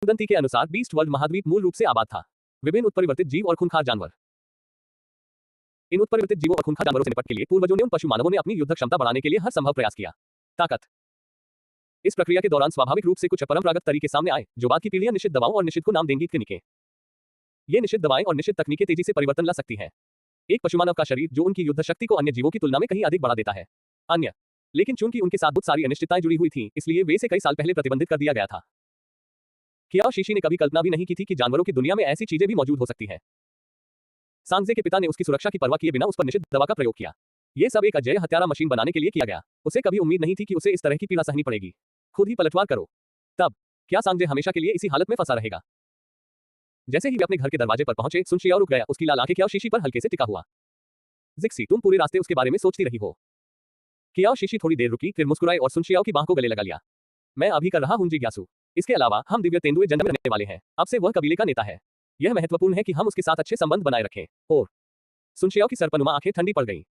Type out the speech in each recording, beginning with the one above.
किंवदंती के अनुसार बीस्ट वर्ल्ड महाद्वीप मूल रूप से आबाद था विभिन्न उत्परिवर्तित जीव और खूंखार जानवर। इन उत्परिवर्तित जीवों और खूंखार जानवरों से निपटने के लिए पूर्वजों ने उन पशु मानवों ने अपनी युद्ध क्षमता बढ़ाने के लिए हर संभव प्रयास किया। ताकत। इस प्रक्रिया के दौरान स्वाभाविक रूप से कुछ अपरंपरागत तरीके सामने आए जो बाद की पीढ़ियां निश्चित दवाओं और निश्चित को नाम देंगी तकनीकें। ये निश्चित दवाएं और निश्चित तकनीकें तेजी से परिवर्तन ला सकती हैं। एक पशुमानव का शरीर जो उनकी युद्ध शक्ति को अन्य जीवों की तुलना में कहीं अधिक बढ़ा देता है। अन्य लेकिन चूंकि उनके साथ बहुत सारी अनिश्चितताएं जुड़ी हुई थीं, इसलिए वे इसे कई साल पहले प्रतिबंधित कर दिया गया था। कियाओ शीशी ने कभी कल्पना भी नहीं की थी कि जानवरों की दुनिया में ऐसी चीजें भी मौजूद हो सकती हैं। सांगजे के पिता ने उसकी सुरक्षा की परवाह किए बिना उस पर निषिद्ध दवा का प्रयोग किया। यह सब एक अजेय हत्यारा मशीन बनाने के लिए किया गया। उसे कभी उम्मीद नहीं थी कि उसे इस तरह की पीड़ा सहनी पड़ेगी। खुद ही पलटवार करो। तब क्या सांगजे हमेशा के लिए इसी हालत में फंसा रहेगा? जैसे ही वे अपने घर के दरवाजे पर पहुंचे, सुन शियाओ रुक गया। उसकी लाल आंखें कियाओ शीशी पर हल्के से टिका हुआ। जिक्सी, तुम पूरे रास्ते उसके बारे में सोचती रही हो। कियाओ शीशी थोड़ी देर रुकी, फिर मुस्कुराई और सुन शियाओ की बांह को गले लगा लिया। मैं अभी कर रहा हूं जिज्ञासु। इसके अलावा हम दिव्य तेंदुए जंगल में रहने वाले हैं। अब से वह कबीले का नेता है। यह महत्वपूर्ण है कि हम उसके साथ अच्छे संबंध बनाए रखें। और सुन शियाओ की सरपनुमा आंखें ठंडी पड़ गईं।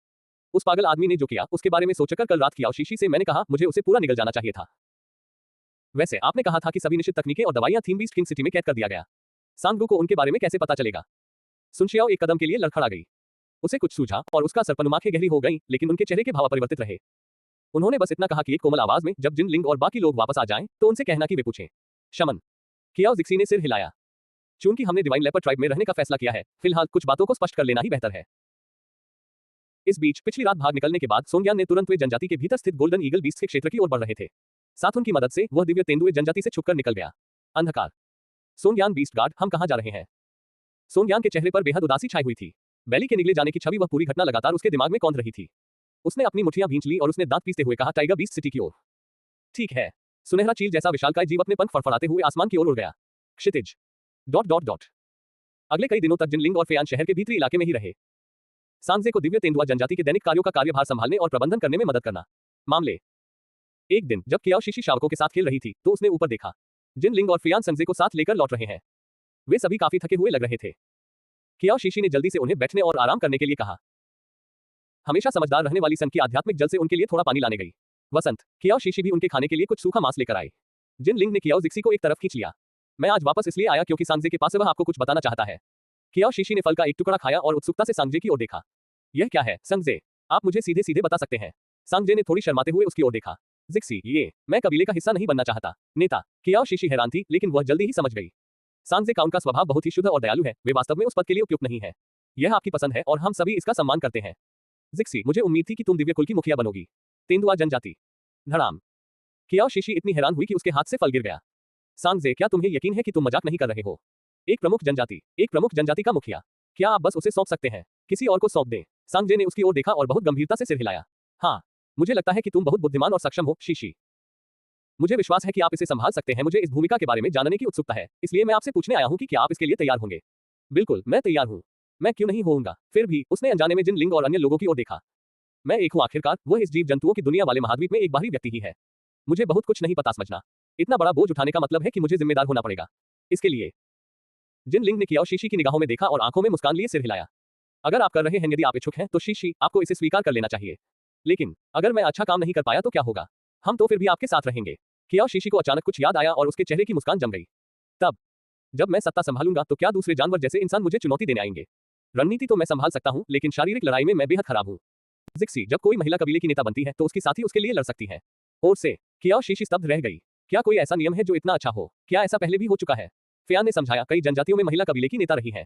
उस पागल आदमी ने जो किया उसके बारे में सोचकर कल रात कियाओ शीशी से मैंने कहा मुझे उसे पूरा निगल जाना चाहिए था। वैसे आपने कहा था कि सभी निश्चित तकनीकें और दवाइयां थीम बीस्ट किंग सिटी में कैद कर दिया गया। सांगू को उनके बारे में कैसे पता चलेगा? सुन शियाओ एक कदम के लिए लड़खड़ा गई। उसे कुछ सूझा और उसका सरपनुमा आंखें गहरी हो गईं, लेकिन उनके चेहरे के भाव परिवर्तित रहे। उन्होंने बस इतना कहा कि एक कोमल आवाज में, जब जिन लिंग और बाकी लोग वापस आ जाएं, तो उनसे कहना कि वे पूछें। शमन। कियाओ जिक्सी ने सिर हिलाया। चूंकि हमने डिवाइन लेपर्ड ट्राइब में रहने का फैसला किया है, फिलहाल कुछ बातों को स्पष्ट कर लेना ही बेहतर है। इस बीच पिछली रात भाग निकलने के बाद सोंगयान ने तुरंत वे जनजाति के भीतर स्थित गोल्डन ईगल बीस्ट के क्षेत्र की ओर बढ़ रहे थे। साथ उनकी मदद से वह दिव्य तेंदुए जनजाति से छुपकर निकल गया। अंधकार। सोंगयान बीस्ट गार्ड, हम कहां जा रहे हैं? सोंगयान के चेहरे पर बेहद उदासी छाई हुई थी। बैली के निगले जाने की छवि, वह पूरी घटना लगातार उसके दिमाग में कौंध रही थी। उसने अपनी मुट्ठियां भींच ली और उसने दांत पीसते हुए कहा, टाइगर बीस्ट सिटी की ओर। ठीक है। सुनहरा चील जैसा विशालकाय जीव अपने पंख फड़फड़ाते हुए आसमान की ओर उड़ गया। क्षितिज। ... अगले कई दिनों तक जिनलिंग और फेयान शहर के भीतरी इलाके में ही रहे। सांगजे को दिव्य तेंदुआ जनजाति के दैनिक कार्यों का कार्यभार संभालने और प्रबंधन करने में मदद करना। मामले। एक दिन जब कियाओ शीशी शावकों के साथ खेल रही थी, तो उसने ऊपर देखा। जिनलिंग और फेयान सांगजे को साथ लेकर लौट रहे हैं। वे सभी काफी थके हुए लग रहे थे। कियाओ शीशी ने जल्दी से उन्हें बैठने और आराम करने के लिए कहा। हमेशा समझदार रहने वाली सन की आध्यात्मिक जल से उनके लिए थोड़ा पानी लाने गई। वसंत। कियाओ शीशी भी उनके खाने के लिए कुछ सूखा मांस लेकर आए। जिनलिंग ने कियाओ जिक्सी को एक तरफ खींच लिया। मैं आज वापस इसलिए आया क्योंकि सांगजे के पास वह आपको कुछ बताना चाहता है। कियाओ शीशी ने फल का एक टुकड़ा खाया और उत्सुकता से सांगजे की ओर देखा। यह क्या है सांगजे? आप मुझे सीधे सीधे बता सकते हैं। सांगजे ने थोड़ी शर्माते हुए उसकी ओर देखा। जिक्सी, मैं कबीले का हिस्सा नहीं बनना चाहता। नेता। कियाओ शीशी हैरान थी, लेकिन वह जल्दी ही समझ गई। सांगजे का उनका स्वभाव बहुत ही शुद्ध और दयालु है। वे वास्तव में उस पद के लिए उपयुक्त नहीं है। यह आपकी पसंद है और हम सभी इसका सम्मान करते हैं। जिक्सी, मुझे उम्मीद थी कि तुम दिव्य कुल की मुखिया बनोगी। तेंदुआ जनजाति। धड़ाम। कियाओ शीशी इतनी हैरान हुई कि उसके हाथ से फल गिर गया। सांगजे, क्या तुम्हें यकीन है कि तुम मजाक नहीं कर रहे हो? एक प्रमुख जनजाति का मुखिया। क्या आप बस उसे सौंप सकते हैं? किसी और को सौंप दें। सांगजे ने उसकी ओर देखा और बहुत गंभीरता से सिर हिलाया। हाँ, मुझे लगता है कि तुम बहुत बुद्धिमान और सक्षम हो शीशी। मुझे विश्वास है कि आप इसे संभाल सकते हैं। मुझे इस भूमिका के बारे में जानने की उत्सुकता है, इसलिए मैं आपसे पूछने आया हूं कि क्या आप इसके लिए तैयार होंगे? बिल्कुल, मैं तैयार हूं। मैं क्यों नहीं होऊंगा? फिर भी उसने अनजाने में जिनलिंग और अन्य लोगों की ओर देखा। मैं एक हूं आखिरकार, वह इस जीव जंतुओं की दुनिया वाले महाद्वीप में एक बाहरी व्यक्ति ही है। मुझे बहुत कुछ नहीं पता समझना। इतना बड़ा बोझ उठाने का मतलब है कि मुझे जिम्मेदार होना पड़ेगा। इसके लिए जिनलिंग ने कियाओ शीशी की निगाहों में देखा और आंखों में मुस्कान लिए सिर हिलाया। अगर आप कर रहे हैं, यदि आप इच्छुक हैं, तो शीशी, आपको इसे स्वीकार कर लेना चाहिए। लेकिन अगर मैं अच्छा काम नहीं कर पाया तो क्या होगा? हम तो फिर भी आपके साथ रहेंगे। कियाओ शीशी को अचानक कुछ याद आया और उसके चेहरे की मुस्कान जम गई। तब जब मैं सत्ता संभालूंगा तो क्या दूसरे जानवर जैसे इंसान मुझे चुनौती देने आएंगे? रणनीति तो मैं संभाल सकता हूं, लेकिन शारीरिक लड़ाई में मैं बेहद खराब हूं। जिक्सी, जब कोई महिला कबीले की नेता बनती है तो उसकी साथी उसके लिए लड़ सकती है। और से कियाओ शीशी स्तब्ध रह गई। क्या कोई ऐसा नियम है जो इतना अच्छा हो? क्या ऐसा पहले भी हो चुका है? फेयान ने समझाया, कई जनजातियों में महिला कबीले की नेता रही है,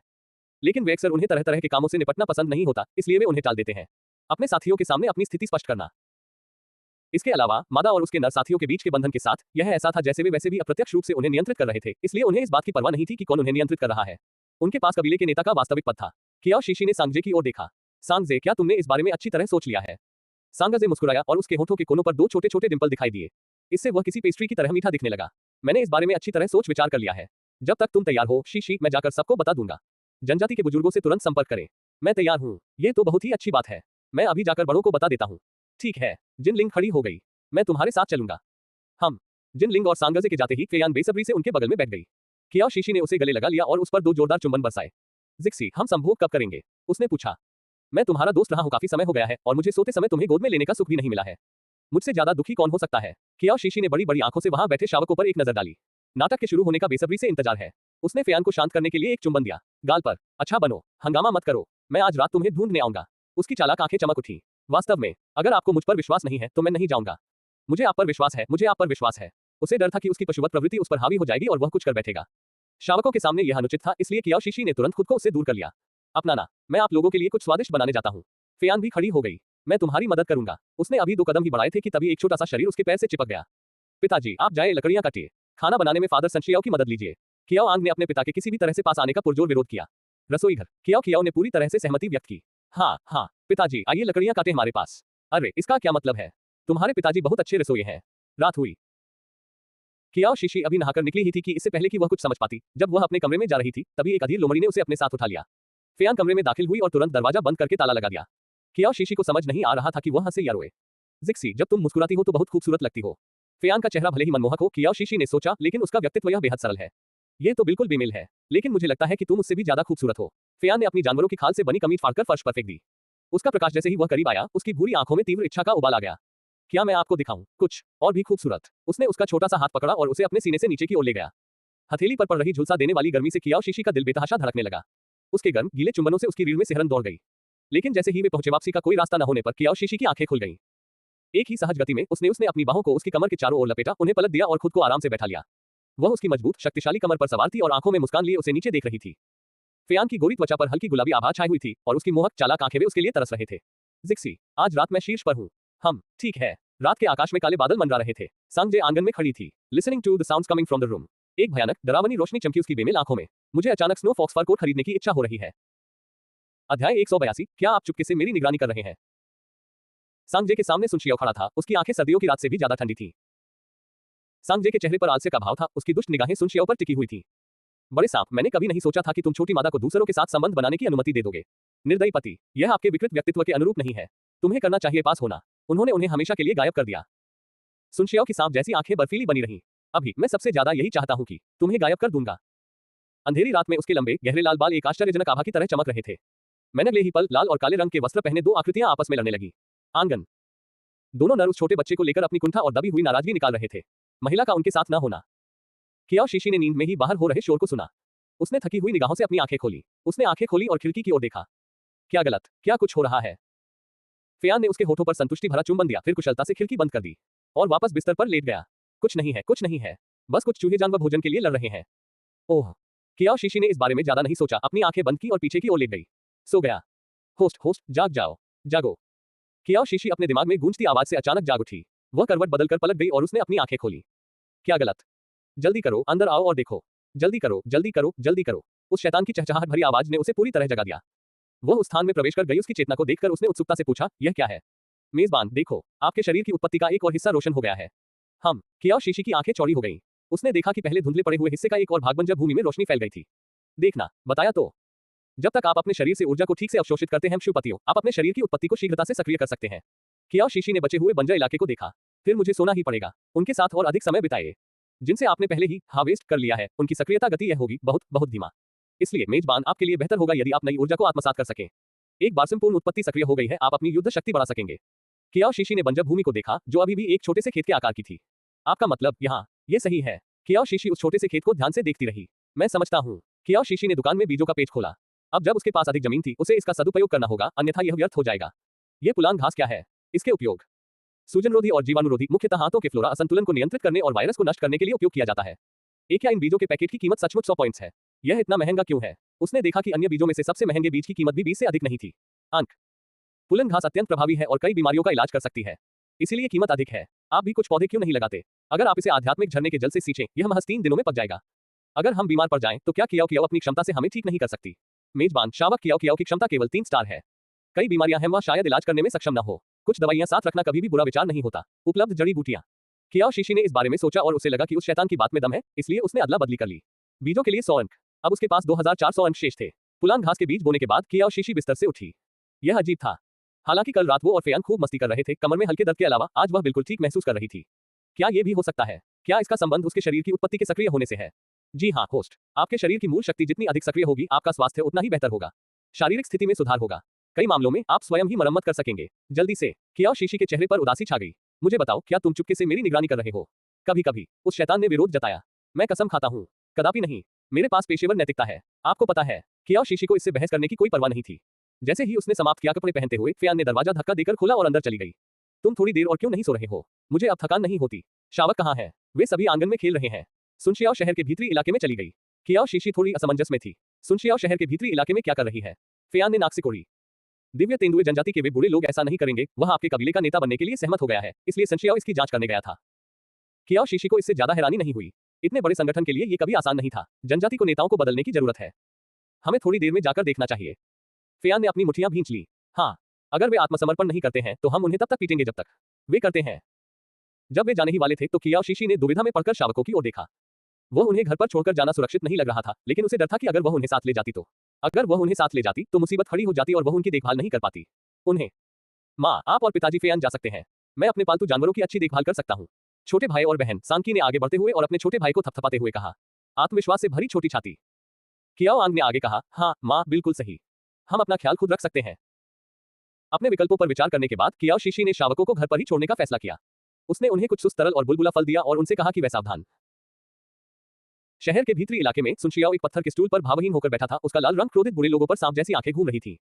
लेकिन वे अक्सर उन्हें तरह तरह के कामों से निपटना पसंद नहीं होता, इसलिए वे उन्हें टाल देते हैं। अपने साथियों के सामने अपनी स्थिति स्पष्ट करना। इसके अलावा मादा और उसके नर साथियों के बीच के बंधन के साथ यह ऐसा था जैसे वे वैसे भी अप्रत्यक्ष रूप से उन्हें नियंत्रित कर रहे थे, इसलिए उन्हें इस बात की परवाह नहीं थी कि कौन उन्हें नियंत्रित कर रहा है। उनके पास कबीले के नेता का वास्तविक पद था। कियाओ शीशी ने सांगजे की ओर देखा। सांगजे, क्या तुमने इस बारे में अच्छी तरह सोच लिया है? सांगजे मुस्कुराया और उसके होठों के कोनों पर दो छोटे छोटे डिंपल दिखाई दिए। इससे वह किसी पेस्ट्री की तरह मीठा दिखने लगा। मैंने इस बारे में अच्छी तरह सोच विचार कर लिया है। जब तक तुम तैयार हो शीशी, मैं जाकर सबको बता दूंगा। जनजाति के बुजुर्गों से तुरंत संपर्क करें। मैं तैयार हूँ। ये तो बहुत ही अच्छी बात है। मैं अभी जाकर बड़ों को बता देता हूँ। ठीक है। जिनलिंग खड़ी हो गई। मैं तुम्हारे साथ चलूंगा। हम। जिनलिंग और सांगजे के जाते ही फेयान बेसब्री से उनके बगल में बैठ गई। कियाओ शीशी ने उसे गले लगा लिया और उस पर दो जोरदार चुंबन बरसाए। जिक्सी, हम संभोग कब करेंगे? उसने पूछा। मैं तुम्हारा दोस्त रहा हूं काफी समय हो गया है और मुझे सोते समय तुम्हें गोद में लेने का सुख भी नहीं मिला है। मुझसे ज्यादा दुखी कौन हो सकता है? कियाओ शीशी ने बड़ी बड़ी आंखों से वहां बैठे शावकों पर एक नजर डाली। नाटक के शुरू होने का बेसब्री से इंतजार है। उसने फेयान को शांत करने के लिए एक चुंबन दिया गाल पर। अच्छा बनो, हंगामा मत करो, मैं आज रात तुम्हें ढूंढने आऊंगा। उसकी चालाक आंखें चमक उठी। वास्तव में अगर आपको मुझ पर विश्वास नहीं है तो मैं नहीं जाऊंगा। मुझे आप पर विश्वास है, मुझे आप पर विश्वास है। उसे डर था कि उसकी पशुवत प्रवृत्ति उस पर हावी हो जाएगी और वह कुछ कर बैठेगा। शावकों के सामने यह अनुचित था, इसलिए कियाओ शीशी ने तुरंत खुद को उससे दूर कर लिया। अपनाना, मैं आप लोगों के लिए कुछ स्वादिष्ट बनाने जाता हूँ। फेयान भी खड़ी हो गई। मैं तुम्हारी मदद करूंगा। उसने अभी 2 कदम ही बढ़ाए थे कि तभी एक छोटा सा शरीर उसके पैर से चिपक गया। पिताजी, आप जाए लकड़ियां काटिए। खाना बनाने में फादर सनशियाओ की मदद लीजिए। कियाओ आंग ने अपने पिता के किसी भी तरह से पास आने का पुरजोर विरोध किया। रसोई घर। कियाओ ने पूरी तरह से सहमति व्यक्त की। हाँ हाँ पिताजी, आइए लकड़ियां काटे हमारे पास। अरे इसका क्या मतलब है? तुम्हारे पिताजी बहुत अच्छे रसोई हैं। रात हुई। कियाओ शीशी अभी नहाकर निकली ही थी कि इससे पहले कि वह कुछ समझ पाती, जब वह अपने कमरे में जा रही थी तभी एक अधीर लोमड़ी ने उसे अपने साथ उठा लिया। फेयान कमरे में दाखिल हुई और तुरंत दरवाजा बंद करके ताला लगा दिया। कियाओ शीशी को समझ नहीं आ रहा था कि वह हंसे या रोए। जिक्सी, जब तुम मुस्कुराती हो तो बहुत खूबसूरत लगती हो। फेयान का चेहरा भले ही मनमोहक हो, कियाओ शीशी ने सोचा, लेकिन उसका व्यक्तित्व यह बेहद सरल है। ये तो बिल्कुल बेमेल है, लेकिन मुझे लगता है कि तुम उससे भी ज्यादा खूबसूरत हो। फेयान ने अपनी जानवरों की खाल से बनी कमीज फाड़कर फर्श पर फेंक दी। उसका प्रकाश जैसे ही वह करीब आया, उसकी भूरी आंखों में तीव्र इच्छा का उबाल आ गया। क्या मैं आपको दिखाऊं कुछ और भी खूबसूरत? उसने उसका छोटा सा हाथ पकड़ा और उसे अपने सीने से नीचे की ओर ले गया। हथेली पर पड़ रही झुलसा देने वाली गर्मी से कियाओ शीशी का दिल बेतहाशा धड़कने लगा। उसके गर्म गीले चुंबनों से उसकी रीढ़ में सिहरन दौड़ गई। लेकिन जैसे ही वे पहुंचे, वापसी का कोई रास्ता न होने पर कियाओ शीशी की आंखें खुल गईं। एक ही सहज गति में उसने अपनी बाहों को उसकी कमर के चारों ओर लपेटा, उन्हें पलट दिया और खुद को आराम से बैठा लिया। वह उसकी मजबूत शक्तिशाली कमर पर सवार थी और आंखों में मुस्कान लिए उसे नीचे देख रही थी। फेयान की गोरी त्वचा पर हल्की गुलाबी आभा छाई हुई थी और उसकी मोहक चालाक आंखें वे उसके लिए तरस रहे थे। जिक्सी, आज रात मैं शीर्ष पर हूँ। हम ठीक है। रात के आकाश में काले बादल मंडरा रहे थे। सांगजे आंगन में खड़ी थी, listening to the sounds coming from the room. एक भयानक डरावनी रोशनी चमकी उसकी बेमेल आंखों में। मुझे अचानक स्नो फॉक्स फर कोट खरीदने की इच्छा हो रही है। अध्याय 182। क्या आप चुपके से मेरी निगरानी कर रहे हैं? सांगजे के सामने सुनशियाओ खड़ा था। उसकी आंखें सर्दियों की रात से भी ज्यादा ठंडी थीं। सांगजे के चेहरे पर आलस्य का भाव था। उसकी दुष्ट निगाहें सुनशियाओ पर टिकी हुई थीं। बड़े सांप, मैंने कभी नहीं सोचा था कि तुम छोटी माता को दूसरों के साथ संबंध बनाने की अनुमति दे दोगे। निर्दयी पति, यह आपके विकृत व्यक्तित्व के अनुरूप नहीं है। तुम्हें करना चाहिए पास होना। उन्होंने उन्हें हमेशा के लिए गायब कर दिया। सुनशियाओ की सांप जैसी आंखें बर्फीली बनी रहीं। अभी मैं सबसे ज्यादा यही चाहता हूं कि तुम्हें गायब कर दूंगा। अंधेरी रात में उसके लंबे गहरे लाल बाल एक आश्चर्यजनक आभा की तरह चमक रहे थे। मैंने अगले ही पल लाल और काले रंग के वस्त्र पहने 2 आकृतियां आपस में लड़ने लगी। आंगन। दोनों नर उस छोटे बच्चे को लेकर अपनी कुंठा और दबी हुई नाराजगी निकाल रहे थे। महिला का उनके साथ न होना। कियाओ शीशी ने नींद में ही बाहर हो रहे शोर को सुना। उसने थकी हुई निगाहों से अपनी आंखें खोली। उसने आंखें खोली और खिड़की की ओर देखा। क्या गलत, क्या कुछ हो रहा है? फेयान ने उसके होठों पर संतुष्टि भरा चुंबन दिया, फिर कुशलता से खिड़की बंद कर दी और वापस बिस्तर पर लेट गया। कुछ नहीं है, कुछ नहीं है, बस कुछ चूहे जानवर भोजन के लिए लड़ रहे हैं। ओह। कियाओ शीशी ने इस बारे में ज्यादा नहीं सोचा, अपनी आंखें बंद की और पीछे की ओर लेट गई। सो गया। होस्ट होस्ट, जाग जाओ, जागो। कियाओ शीशी अपने दिमाग में गूंजती आवाज से अचानक जाग उठी। वह करवट बदलकर पलट गई और उसने अपनी आंखें खोली। क्या गलत? जल्दी करो, अंदर आओ और देखो। जल्दी करो, जल्दी करो, जल्दी करो। उस शैतान की चहचहाहट भरी आवाज ने उसे पूरी तरह जगा दिया। वह उस स्थान में प्रवेश कर गई। उसकी चेतना को देखकर उसने उत्सुकता से पूछा, यह क्या है? मेजबान, देखो, आपके शरीर की उत्पत्ति का एक और हिस्सा रोशन हो गया है। हम। कियाओ शीशी की आंखें चौड़ी हो गईं। उसने देखा कि पहले धुंधले पड़े हुए हिस्से का एक और भाग बंजर भूमि में रोशनी फैल गई थी। देखना, बताया तो। जब तक आप अपने शरीर से ऊर्जा को ठीक से अवशोषित करते हैं शुपतियों, आप अपने शरीर की उत्पत्ति को शीघ्रता से सक्रिय कर सकते हैं। कियाओ शीशी ने बचे हुए बंजर इलाके को देखा। फिर मुझे सोना ही पड़ेगा। उनके साथ और अधिक समय बिताइए। जिनसे आपने पहले ही हार्वेस्ट कर लिया है, उनकी सक्रियता गति यह होगी बहुत बहुत धीमा। इसलिए मेजबान, आपके लिए बेहतर होगा यदि आप नई ऊर्जा को आत्मसात कर सकें। एक बार संपूर्ण उत्पत्ति सक्रिय हो गई है, आप अपनी युद्ध शक्ति बढ़ा सकेंगे। कियाओ शीशी ने बंजर भूमि को देखा, जो अभी भी एक छोटे से खेत के आकार की थी। आपका मतलब, यहाँ, ये सही है। कियाओ शीशी उस छोटे से खेत को ध्यान से देखती रही। मैं समझता हूँ। कियाओ शीशी ने दुकान में बीजों का पेज खोला। अब जब उसके पास अधिक जमीन थी, उसे इसका सदुपयोग करना होगा, अन्यथा यह व्यर्थ हो जाएगा। ये पुलांग घास क्या है? इसके उपयोग सूजनरोधी और जीवाणुरोधी, मुख्यतः हाथों के फ्लोरा असंतुलन को नियंत्रित करने और वायरस को नष्ट करने के लिए उपयोग किया जाता है। एक या इन बीजों के पैकेट की कीमत सचमुच 100 पॉइंट्स है। यह इतना महंगा क्यों है? उसने देखा कि अन्य बीजों में से सबसे महंगे बीज की कीमत भी 20 से अधिक नहीं थी। अंक। पुलन घास अत्यंत प्रभावी है और कई बीमारियों का इलाज कर सकती है, इसीलिए कीमत अधिक है। आप भी कुछ पौधे क्यों नहीं लगाते? अगर आप इसे आध्यात्मिक झरने के जल से सींचें, यह महज 3 दिनों में पक जाएगा। अगर हम बीमार पड़ जाएं, तो क्या कियाओ अपनी क्षमता से हमें ठीक नहीं कर सकती? मेजबान, शावक, कियाओ की क्षमता केवल 3 स्टार है। कई बीमारियां हैं, वह शायद इलाज करने में सक्षम न हो। कुछ दवाइयां साथ रखना कभी भी बुरा विचार नहीं होता। उपलब्ध जड़ी बूटियां। कियाओ शीशी ने इस बारे में सोचा और उसे लगा कि उस शैतान की बात में दम है, इसलिए उसने अदला बदली कर ली। बीजों के लिए 100 अंक। अब उसके पास 2400 अंक शेष थे। पुलांग घास के बीज बोने के बाद कियाओ शीशी बिस्तर से उठी। यह अजीब था। हालांकि कल रात वो और फेयान खूब मस्ती कर रहे थे, कमर में हल्के दर्द के अलावा आज वह बिल्कुल ठीक महसूस कर रही थी। क्या ये भी हो सकता है? क्या इसका संबंध उसके शरीर की उत्पत्ति के सक्रिय होने से है? जी हाँ होस्ट, आपके शरीर की मूल शक्ति जितनी अधिक सक्रिय होगी, आपका स्वास्थ्य उतना ही बेहतर होगा। शारीरिक स्थिति में सुधार होगा। कई मामलों में आप स्वयं ही मरम्मत कर सकेंगे। जल्दी से। कियाओ शीशी के चेहरे पर उदासी छा गई। मुझे बताओ, क्या तुम चुपके से मेरी निगरानी कर रहे हो? कभी कभी उस शैतान ने विरोध जताया। मैं कसम खाता हूँ, कदापि नहीं। मेरे पास पेशेवर नैतिकता है। आपको पता है, कियाओ शीशी को इससे बहस करने की कोई परवाह नहीं थी। जैसे ही उसने समाप्त किया, कपड़े पहनते हुए फैन ने दरवाजा धक्का देकर खोला और अंदर चली गई। तुम थोड़ी देर और क्यों नहीं सो रहे हो? मुझे अब थकान नहीं होती। शावक कहाँ है? वे सभी आंगन में खेल रहे हैं। सुनशियाओ शहर के भीतरी इलाके में चली गई। कियाओ शीशी थोड़ी असमंजस में थी। सुनशियाओ शहर के भीतरी इलाके में क्या कर रही है? फैन ने नाक से कोड़ी। दिव्य तेंदुए जनजाति के वे बूढ़े लोग ऐसा नहीं करेंगे। वह आपके कबीले का नेता बनने के लिए सहमत हो गया है, इसलिए सुनशियाओ इसकी जांच करने गया था। कियाओ शीशी को इससे ज्यादा हैरानी नहीं हुई। इतने बड़े संगठन के लिए ये कभी आसान नहीं था। जनजाति को नेताओं को बदलने की जरूरत है। हमें थोड़ी देर में जाकर देखना चाहिए। फैन ने अपनी मुठ्ठियां भींच ली। हाँ, अगर वे आत्मसमर्पण नहीं करते हैं तो हम उन्हें तब तक पीटेंगे जब तक वे करते हैं। जब वे जाने ही वाले थे तो कियाओ शीशी ने दुविधा में पड़कर शावकों की ओर देखा। वह उन्हें घर पर छोड़कर जाना सुरक्षित नहीं लग रहा था, लेकिन उसे डर था कि अगर वह उन्हें साथ ले जाती तो मुसीबत खड़ी हो जाती और वह उनकी देखभाल नहीं कर पाती। उन्हें, माँ, आप और पिताजी फैन जा सकते हैं। मैं अपने पालतू जानवरों की अच्छी देखभाल कर सकता हूँ। छोटे भाई और बहन, सांकी ने आगे बढ़ते हुए और अपने छोटे भाई को थपथपाते हुए कहा। आत्मविश्वास से भरी छोटी छाती। कियाओ आंग ने आगे कहा, हाँ माँ, बिल्कुल सही। हम अपना ख्याल खुद रख सकते हैं। अपने विकल्पों पर विचार करने के बाद कियाओ शीशी ने शावकों को घर पर ही छोड़ने का फैसला किया। उसने उन्हें कुछ सुस्त तरल और बुलबुला फल दिया और उनसे कहा कि वे सावधान। शहर के भीतरी इलाके में सुनशियाओ एक पत्थर के स्टूल पर भावहीन होकर बैठा था। उसका लाल रंग क्रोधित बुरे लोगों पर सांप जैसी आंखें घूम रही थी।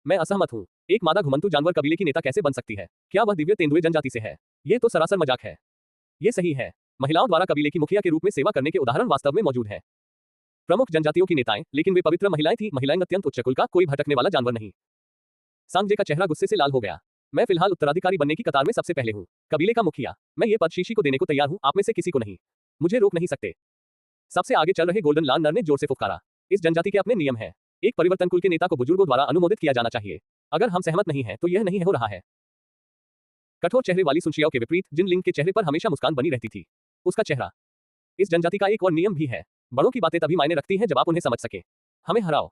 मैं असहमत हूँ। एक मादा घुमंतु जानवर कबीले की नेता कैसे बन सकती है? क्या वह दिव्य तेंदुए जनजाति से है? ये तो सरासर मजाक है। ये सही है। महिलाओं द्वारा कबीले की मुखिया के रूप में सेवा करने के उदाहरण वास्तव में मौजूद है। प्रमुख जनजातियों की नेताएं, लेकिन वे पवित्र महिलाएं थीं। महिलाएं अत्यंत उच्च कुल का, कोई भटकने वाला जानवर नहीं। सांगजे का चेहरा गुस्से से लाल हो गया। मैं फिलहाल उत्तराधिकारी बनने की कतार में सबसे पहले हूँ। कबीले का मुखिया। मैं ये पद शीशी को देने को तैयार हूँ। आप में से किसी को नहीं। मुझे रोक नहीं सकते। सबसे आगे चल रहे गोल्डन लाल नर ने जोर से फुफकारा। इस जनजाति के अपने नियम हैं। एक परिवर्तन कुल के नेता को बुजुर्गों द्वारा अनुमोदित किया जाना चाहिए। अगर हम सहमत नहीं हैं तो यह नहीं हो रहा है। कठोर चेहरे वाली सुनशियाओ के विपरीत जिन लिंग के चेहरे पर हमेशा मुस्कान बनी रहती थी, उसका चेहरा। इस जनजाति का एक और नियम भी है। बड़ों की बातें तभी मायने रखती हैं जब आप उन्हें समझ सके। हमें हराओ।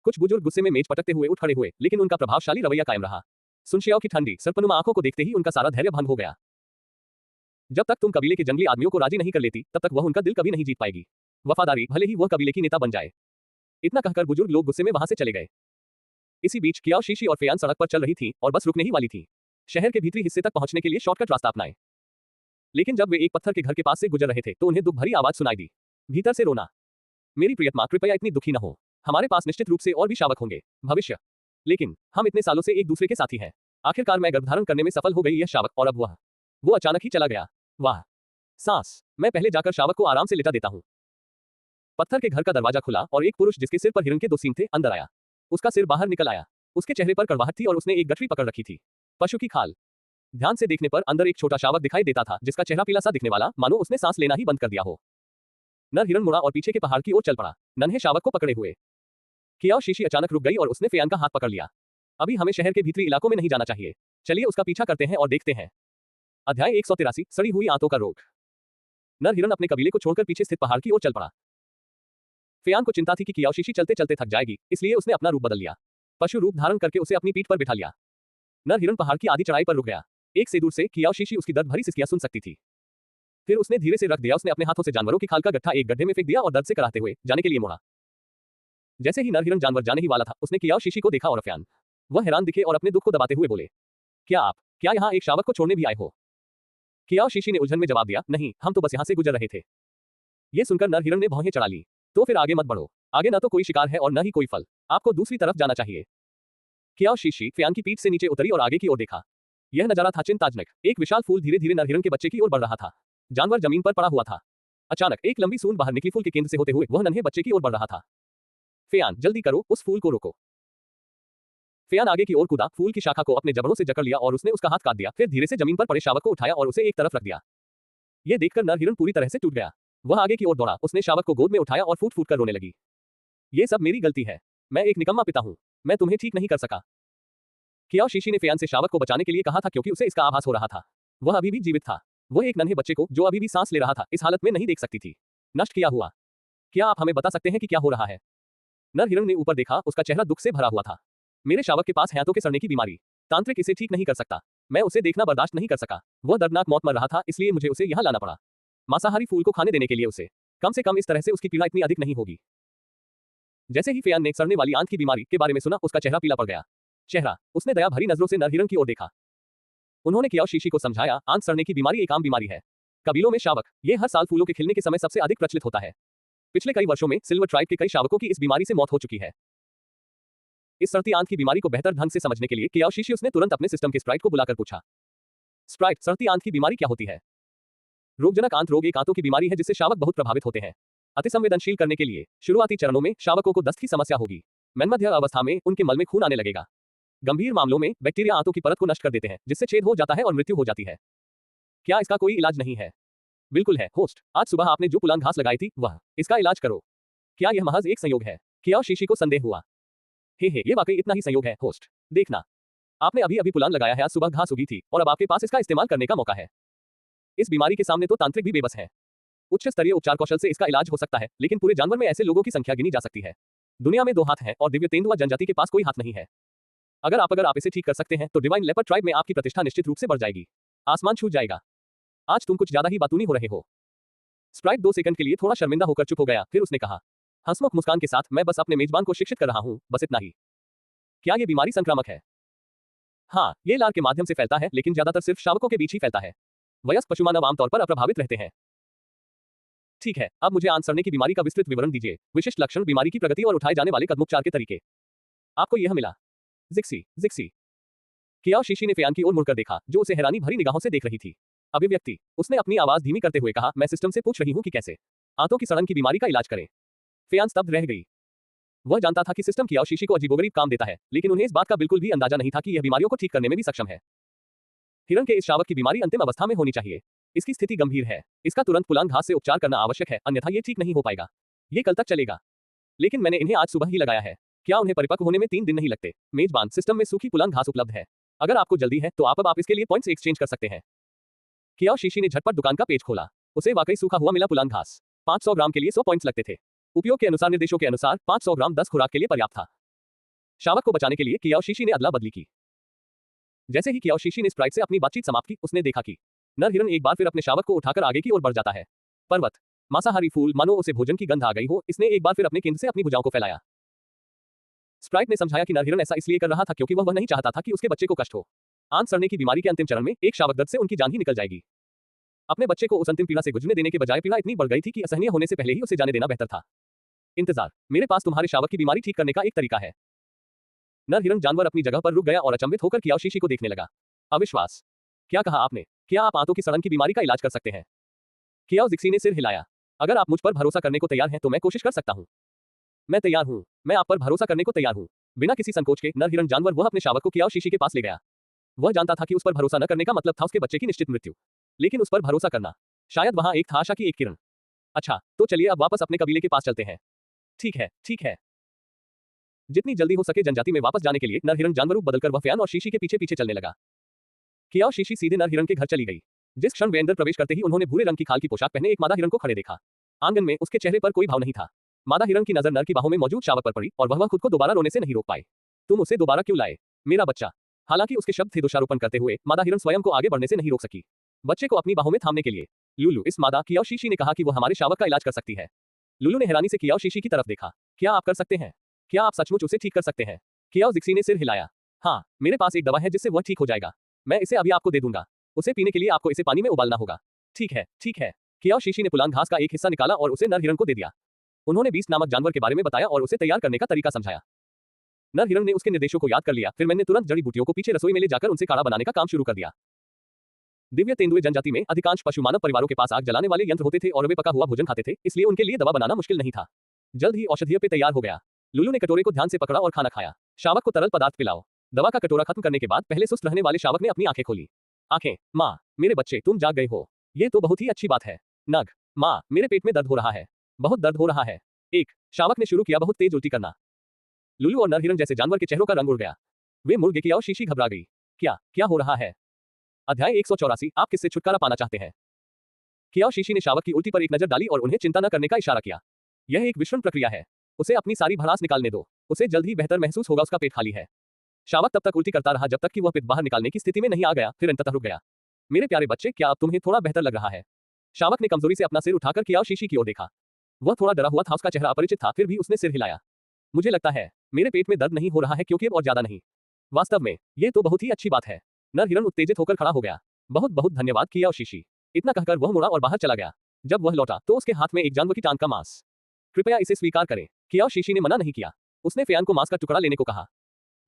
कुछ बुजुर्ग गुस्से में मेज पटकते हुए उठ खड़े हुए, लेकिन उनका प्रभावशाली रवैया कायम रहा। सुनशियाओ की ठंडी सर्पनुमा आंखों को देखते ही उनका सारा धैर्य भंग हो गया। जब तक तुम कबीले के जंगली आदमियों को राजी नहीं कर लेती, तब तक वह उनका दिल कभी नहीं जीत पाएगी। वफादारी, भले ही वह कबीले की नेता बन जाए। इतना कहकर बुजुर्ग लोग गुस्से में वहां से चले गए। इसी बीच कियाओ शीशी और फैयान सड़क पर चल रही थी और बस रुकने ही वाली थी। शहर के भीतरी हिस्से तक पहुंचने के लिए शॉर्टकट रास्ता अपनाए। लेकिन जब वे एक पत्थर के घर के पास से गुजर रहे थे तो उन्हें दुख भरी आवाज सुनाई दी। भीतर से रोना। मेरी प्रियतमा, कृपया इतनी दुखी न हो। हमारे पास निश्चित रूप से और भी शावक होंगे। भविष्य। लेकिन हम इतने सालों से एक दूसरे के साथी हैं। आखिरकार मैं गर्भधारण करने में सफल हो गई यह शावक, और अब वो अचानक ही चला गया। वाह। सांस। मैं पहले जाकर शावक को आराम से लिटा देता हूँ। पत्थर के घर का दरवाजा खुला और एक पुरुष जिसके सिर पर हिरण के 2 सींग थे अंदर आया। उसका सिर बाहर निकल आया। उसके चेहरे पर कड़वाहट थी और उसने एक गठरी पकड़ रखी थी। पशु की खाल। ध्यान से देखने पर अंदर एक छोटा शावक दिखाई देता था, जिसका चेहरा पीला सा दिखने वाला, मानो उसने सांस लेना ही बंद कर दिया हो। नर हिरण मुड़ा और पीछे के पहाड़ की ओर चल पड़ा, नन्हे शावक को पकड़े हुए। कियाओ शीशी अचानक रुक गई और उसने फैयान का हाथ पकड़ लिया। अभी हमें शहर के भीतरी इलाकों में नहीं जाना चाहिए। चलिए उसका पीछा करते हैं और देखते हैं। अध्याय 183, सड़ी हुई आंतों का रोग। नर हिरण अपने कबीले को छोड़कर पीछे स्थित पहाड़ की ओर चल पड़ा। फैयान को चिंता थी कि कियाओ शीशी चलते चलते थक जाएगी, इसलिए उसने अपना रूप बदल लिया। पशु रूप धारण करके उसे अपनी पीठ पर बिठा लिया। नर हिरण पहाड़ की आधी चढ़ाई पर रुक गया। एक से दूर से कियाओ शीशी उसकी दर्द भरी सिसकियां सुन सकती थी। फिर उसने धीरे से रख दिया। उसने अपने हाथों से जानवरों की खाल का गट्ठा एक गड्ढे में फेंक दिया और दर्द से कराहते हुए जाने के लिए मोड़ा। जैसे ही नर हिरण जानवर जाने ही वाला था, उसने कियाओ शीशी को देखा और फैयान। वह हैरान दिखे और अपने दुख को दबाते हुए बोले, क्या यहाँ एक शावक को छोड़ने भी आए हो? कियाओ शीशी ने उलझन में जवाब दिया, नहीं, हम तो बस यहाँ से गुजर रहे थे। ये सुनकर नर हिरण ने भौहें चढ़ा ली। तो फिर आगे मत बढ़ो। आगे न तो कोई शिकार है और न ही कोई फल। आपको दूसरी तरफ जाना चाहिए। कियाओ शीशी फैयान की पीठ से नीचे उतरी और आगे की ओर देखा। यह नजारा था चिंताजनक। एक विशाल फूल धीरे धीरे नर हिरण के बच्चे की ओर बढ़ रहा था। जानवर जमीन पर पड़ा हुआ था। अचानक एक लंबी सूंड बाहर निकली। फूल के केंद्र से होते हुए वह नन्हे बच्चे की ओर बढ़ रहा था। फैयान, जल्दी करो, उस फूल को रोको। फैयान आगे की ओर कूदा, फूल की शाखा को अपने जबड़ों से जकड़ लिया और उसने उसका हाथ काट दिया। फिर धीरे से जमीन पर पड़े शावक को उठाया और उसे एक तरफ रख दिया। यह देखकर नर हिरण पूरी तरह से टूट गया। वह आगे की ओर दौड़ा। उसने शावक को गोद में उठाया और फूट फूट कर रोने लगी। ये सब मेरी गलती है। मैं एक निकम्मा पिता हूँ। मैं तुम्हें ठीक नहीं कर सका। कियाओ शीशी ने फैयान से शावक को बचाने के लिए कहा था, क्योंकि उसे इसका आभास हो रहा था। वह अभी भी जीवित था। वह एक नन्हे बच्चे को, जो अभी भी सांस ले रहा था, इस हालत में नहीं देख सकती थी। नष्ट किया हुआ। क्या आप हमें बता सकते हैं कि क्या हो रहा है? नर हिरण ने ऊपर देखा। उसका चेहरा दुख से भरा हुआ था। मेरे शावक के पास हैंतों के सड़ने की बीमारी। तांत्रिक इसे ठीक नहीं कर सकता। मैं उसे देखना बर्दाश्त नहीं कर सका। वह दर्दनाक मौत मर रहा था, इसलिए मुझे उसे यहाँ लाना पड़ा। मांसाहारी फूल को खाने देने के लिए उसे। कम से कम इस तरह से उसकी पीड़ा इतनी अधिक नहीं होगी। जैसे ही फैयान ने सड़ने वाली आंत की बीमारी के बारे में सुना, उसका चेहरा पीला पड़ गया। चेहरा। उसने दया भरी नजरों से नर हिरण की ओर देखा। उन्होंने कियाओ शीशी को समझाया, आंत सड़ने की बीमारी एक आम बीमारी है। कबीलों में शावक, ये हर साल फूलों के खिलने के समय सबसे अधिक प्रचलित होता है। पिछले कई वर्षों में सिल्वर ट्राइब के कई शावकों की इस बीमारी से मौत हो चुकी है। इस सड़ती आंत की बीमारी को बेहतर ढंग से समझने के लिए कियाओशिशिउस ने तुरंत अपने सिस्टम के स्प्राइट को बुलाकर पूछा, स्प्राइट, सड़ती आंत की बीमारी क्या होती है? रोगजनक आंत रोग एक आंतों की बीमारी है जिससे शावक बहुत प्रभावित होते हैं। अतिसंवेदनशील करने के लिए शुरुआती चरणों में शावकों को दस्त की समस्या होगी। मध्य अवस्था में उनके मल में खून आने लगेगा। गंभीर मामलों में बैक्टीरिया आंतों की परत को नष्ट कर देते हैं जिससे छेद हो जाता है और मृत्यु हो जाती है। क्या इसका कोई इलाज नहीं है? बिल्कुल है, होस्ट। आज सुबह आपने जो पुलांग घास लगाई थी वह, इसका इलाज करो। क्या यह महज एक संयोग है? कियाओशिशी को संदेह हुआ। हे, ये वाकई इतना ही संयोग है, होस्ट। देखना, आपने अभी अभी पुलांग लगाया है, आज सुबह घास उगी थी और अब आपके पास इसका इस्तेमाल करने का मौका है। इस बीमारी के सामने तो तांत्रिक भी बेबस हैं। उच्च स्तरीय उपचार कौशल से इसका इलाज हो सकता है, लेकिन पूरे जानवर में ऐसे लोगों की संख्या गिनी जा सकती है। दुनिया में 2 हाथ हैं और दिव्य तेंदुआ जनजाति के पास कोई हाथ नहीं है। अगर आप इसे ठीक कर सकते हैं तो डिवाइन लेपर्ड ट्राइब में आपकी प्रतिष्ठा निश्चित रूप से बढ़ जाएगी। आसमान छू जाएगा। आज तुम कुछ ज्यादा ही बातूनी हो रहे हो। स्प्राइट 2 सेकंड के लिए थोड़ा शर्मिंदा होकर चुप हो गया, फिर उसने कहा, हंसमुख मुस्कान के साथ, मैं बस अपने मेजबान को शिक्षित कर रहा हूं, बस इतना ही। क्या यह बीमारी संक्रामक है? हाँ, ये लार के माध्यम से फैलता है, लेकिन ज्यादातर सिर्फ शावकों के बीच ही फैलता है। वयस्क पशुमानव आमतौर पर अप्रभावित रहते हैं। ठीक है, अब मुझे आंत सड़ने की बीमारी का विस्तृत विवरण दीजिए, विशिष्ट लक्षण, बीमारी की प्रगति और उठाए जाने वाले कदमोपचार के तरीके। आपको यह मिला? जिक्सी। कियाओशिशी ने फेयान की ओर मुड़कर देखा, जो उसे हैरानी भरी निगाहों से देख रही थी। अभिव्यक्ति, उसने अपनी आवाज धीमी करते हुए कहा, मैं सिस्टम से पूछ रही हूं कि कैसे आंतों की सड़न की बीमारी का इलाज करें। फेयान स्तब्ध रह गई। वह जानता था कि सिस्टम कियाओशिशी को अजीबोगरीब काम देता है, लेकिन उन्हें इस बात का बिल्कुल भी अंदाजा नहीं था कि यह बीमारियों को ठीक करने में भी सक्षम है। हिरण के इस शावक की बीमारी अंतिम अवस्था में होनी चाहिए। इसकी स्थिति गंभीर है। इसका तुरंत पुलांग घास से उपचार करना आवश्यक है, अन्यथा ये ठीक नहीं हो पाएगा। ये कल तक चलेगा। लेकिन मैंने इन्हें आज सुबह ही लगाया है। क्या उन्हें परिपक्व होने में 3 दिन नहीं लगते? मेजबान, सिस्टम में सूखी पुलांग घास उपलब्ध है। अगर आपको जल्दी है तो आप इसके लिए पॉइंट्स एक्सचेंज कर सकते हैं। कियाओशिशी ने झटपट दुकान का पेज खोला। उसे वाकई सूखा हुआ मिला पुलांग घास। 500 ग्राम के लिए 100 पॉइंट्स लगते थे। उपयोग के अनुसार, निर्देशों के अनुसार 500 ग्राम 10 खुराक के लिए पर्याप्त था। शावक को बचाने के लिए कियाओशिशी ने अदला बदली की। जैसे ही कियाओशिशी ने स्प्राइट से अपनी बातचीत समाप्त की, उसने देखा कि नर हिरण एक बार फिर अपने शावक को उठाकर आगे की ओर बढ़ जाता है। पर्वत, मांसाहारी फूल, मानो उसे भोजन की गंध आ गई हो, इसने एक बार फिर अपने केंद्र से अपनी भुजाओं को फैलाया। स्प्राइट ने समझाया कि नर हिरण ऐसा इसलिए कर रहा था क्योंकि वह नहीं चाहता था कि उसके बच्चे को कष्ट हो। आंत सड़ने की बीमारी के अंतिम चरण में एक शावक दर्द से उनकी जान ही निकल जाएगी। अपने बच्चे को उस अंतिम पीड़ा से गुजरने देने के बजाय पीड़ा इतनी बढ़ गई थी कि असहनीय होने से पहले ही उसे जाने देना बेहतर था। इंतजार, मेरे पास तुम्हारे शावक की बीमारी ठीक करने का एक तरीका है। नर हिरण जानवर अपनी जगह पर रुक गया और अचंभित होकर कियाओशिशी को देखने लगा। अविश्वास, क्या कहा आपने? क्या आप आंतों की सड़न की बीमारी का इलाज कर सकते हैं? कियाओशिशी ने सिर हिलाया। अगर आप मुझ पर भरोसा करने को तैयार हैं तो मैं कोशिश कर सकता हूं। मैं तैयार हूं। मैं आप पर भरोसा करने को तैयार हूं। बिना किसी संकोच के नर हिरण जानवर वह अपने शावक को कियाओशिशी के पास ले गया। वह जानता था कि उस पर भरोसा न करने का मतलब था उसके बच्चे की निश्चित मृत्यु, लेकिन उस पर भरोसा करना, शायद वहां एक था आशा की एक किरण। अच्छा, तो चलिए अब वापस अपने कबीले के पास चलते हैं। ठीक है। जितनी जल्दी हो सके जनजाति में वापस जाने के लिए नर हिरण जानवर रूप बदलकर वह फेयान और शीशी के पीछे पीछे चलने लगा। कियाओशिशी सीधे नर हिरण के घर चली गई। जिस क्षण वे अंदर प्रवेश करते ही उन्होंने भूरे रंग की खाल की पोशाक पहने एक मादा हिरण को खड़े देखा। आंगन में उसके चेहरे पर कोई भाव नहीं था। मादा हिरण की नजर नर की बाहों में मौजूद शावक पर पड़ी और वह खुद को दोबारा रोने से नहीं रोक पाए। तुम उसे दोबारा क्यों लाए, मेरा बच्चा? हालांकि उसके शब्द थे दोषारोपण करते हुए, मादा हिरण स्वयं को आगे बढ़ने से नहीं रोक सकी, बच्चे को अपनी बाहों में थामने के लिए। लुलु, इस मादा, कियाओशिशी ने कहा कि वह हमारे शावक का इलाज कर सकती है। लुलु ने हैरानी से कियाओशिशी की तरफ देखा। क्या आप कर सकते हैं? क्या आप सचमुच उसे ठीक कर सकते हैं? कियाओशिशी ने सिर हिलाया। हाँ, मेरे पास एक दवा है जिससे वह ठीक हो जाएगा। मैं इसे अभी आपको दे दूंगा। उसे पीने के लिए आपको इसे पानी में उबालना होगा। ठीक है। कियाओशिशी ने पुलांग घास का एक हिस्सा निकाला और उसे नर हिरण को दे दिया। उन्होंने बीस्ट नामक जानवर के बारे में बताया और उसे तैयार करने का तरीका समझाया। नर हिरण ने उसके निर्देशों को याद कर लिया। फिर मैंने तुरंत जड़ी बूटियों को पीछे रसोई में ले जाकर उनसे काढ़ा बनाने का काम शुरू कर दिया। दिव्य तेंदुए जनजाति में अधिकांश पशु मानव परिवारों के पास आग जलाने वाले यंत्र होते थे और वे पका हुआ भोजन खाते थे, इसलिए उनके लिए दवा बनाना मुश्किल नहीं था। जल्द ही औषधीय पेय तैयार हो गया। लुलु ने कटोरे को ध्यान से पकड़ा और खाना खाया। शावक को तरल पदार्थ पिलाओ। दवा का कटोरा खत्म करने के बाद पहले सुस्त रहने वाले शावक ने अपनी आंखें खोली। आंखें, माँ, मेरे बच्चे, तुम जाग गए हो। ये तो बहुत ही अच्छी बात है। नग, माँ, मेरे पेट में दर्द हो रहा है, बहुत दर्द हो रहा है। एक शावक ने शुरू किया बहुत तेज उल्टी करना। लुलु और नर हिरण जैसे जानवर के चेहरों का रंग उड़ गया। वे मुड़ गए। कियाओशिशी घबरा गई। क्या हो रहा है? अध्याय 184, आप किससे छुटकारा पाना चाहते हैं? कियाओशिशी ने शावक की उल्टी पर एक नजर डाली और उन्हें चिंता न करने का इशारा किया। यह एक विषम प्रक्रिया है। उसे अपनी सारी भड़ास निकालने दो। उसे जल्द ही बेहतर महसूस होगा, उसका पेट खाली है। शावक तब तक उल्टी करता रहा जब तक कि वह पित्त बाहर निकालने की स्थिति में नहीं आ गया, फिर अंततः रुक गया। मेरे प्यारे बच्चे, क्या अब तुम्हें थोड़ा बेहतर लग रहा है? शावक ने कमजोरी से अपना सिर उठाकर कियाओशिशी की ओर देखा। वह थोड़ा डरा हुआ था, उसका चेहरा अपरिचित था, फिर भी उसने सिर हिलाया। मुझे लगता है मेरे पेट में दर्द नहीं हो रहा है, क्योंकि अब और ज्यादा नहीं। वास्तव में ये तो बहुत ही अच्छी बात है। नर हिरण उत्तेजित होकर खड़ा हो गया। बहुत बहुत धन्यवाद कियाओशिशी। इतना कहकर वह मुड़ा और बाहर चला गया। जब वह लौटा तो उसके हाथ में एक जानवर की टांग का मांस। कृपया इसे स्वीकार करें। कियाओ शीशी ने मना नहीं किया। उसने फेयान को मांस का टुकड़ा लेने को कहा।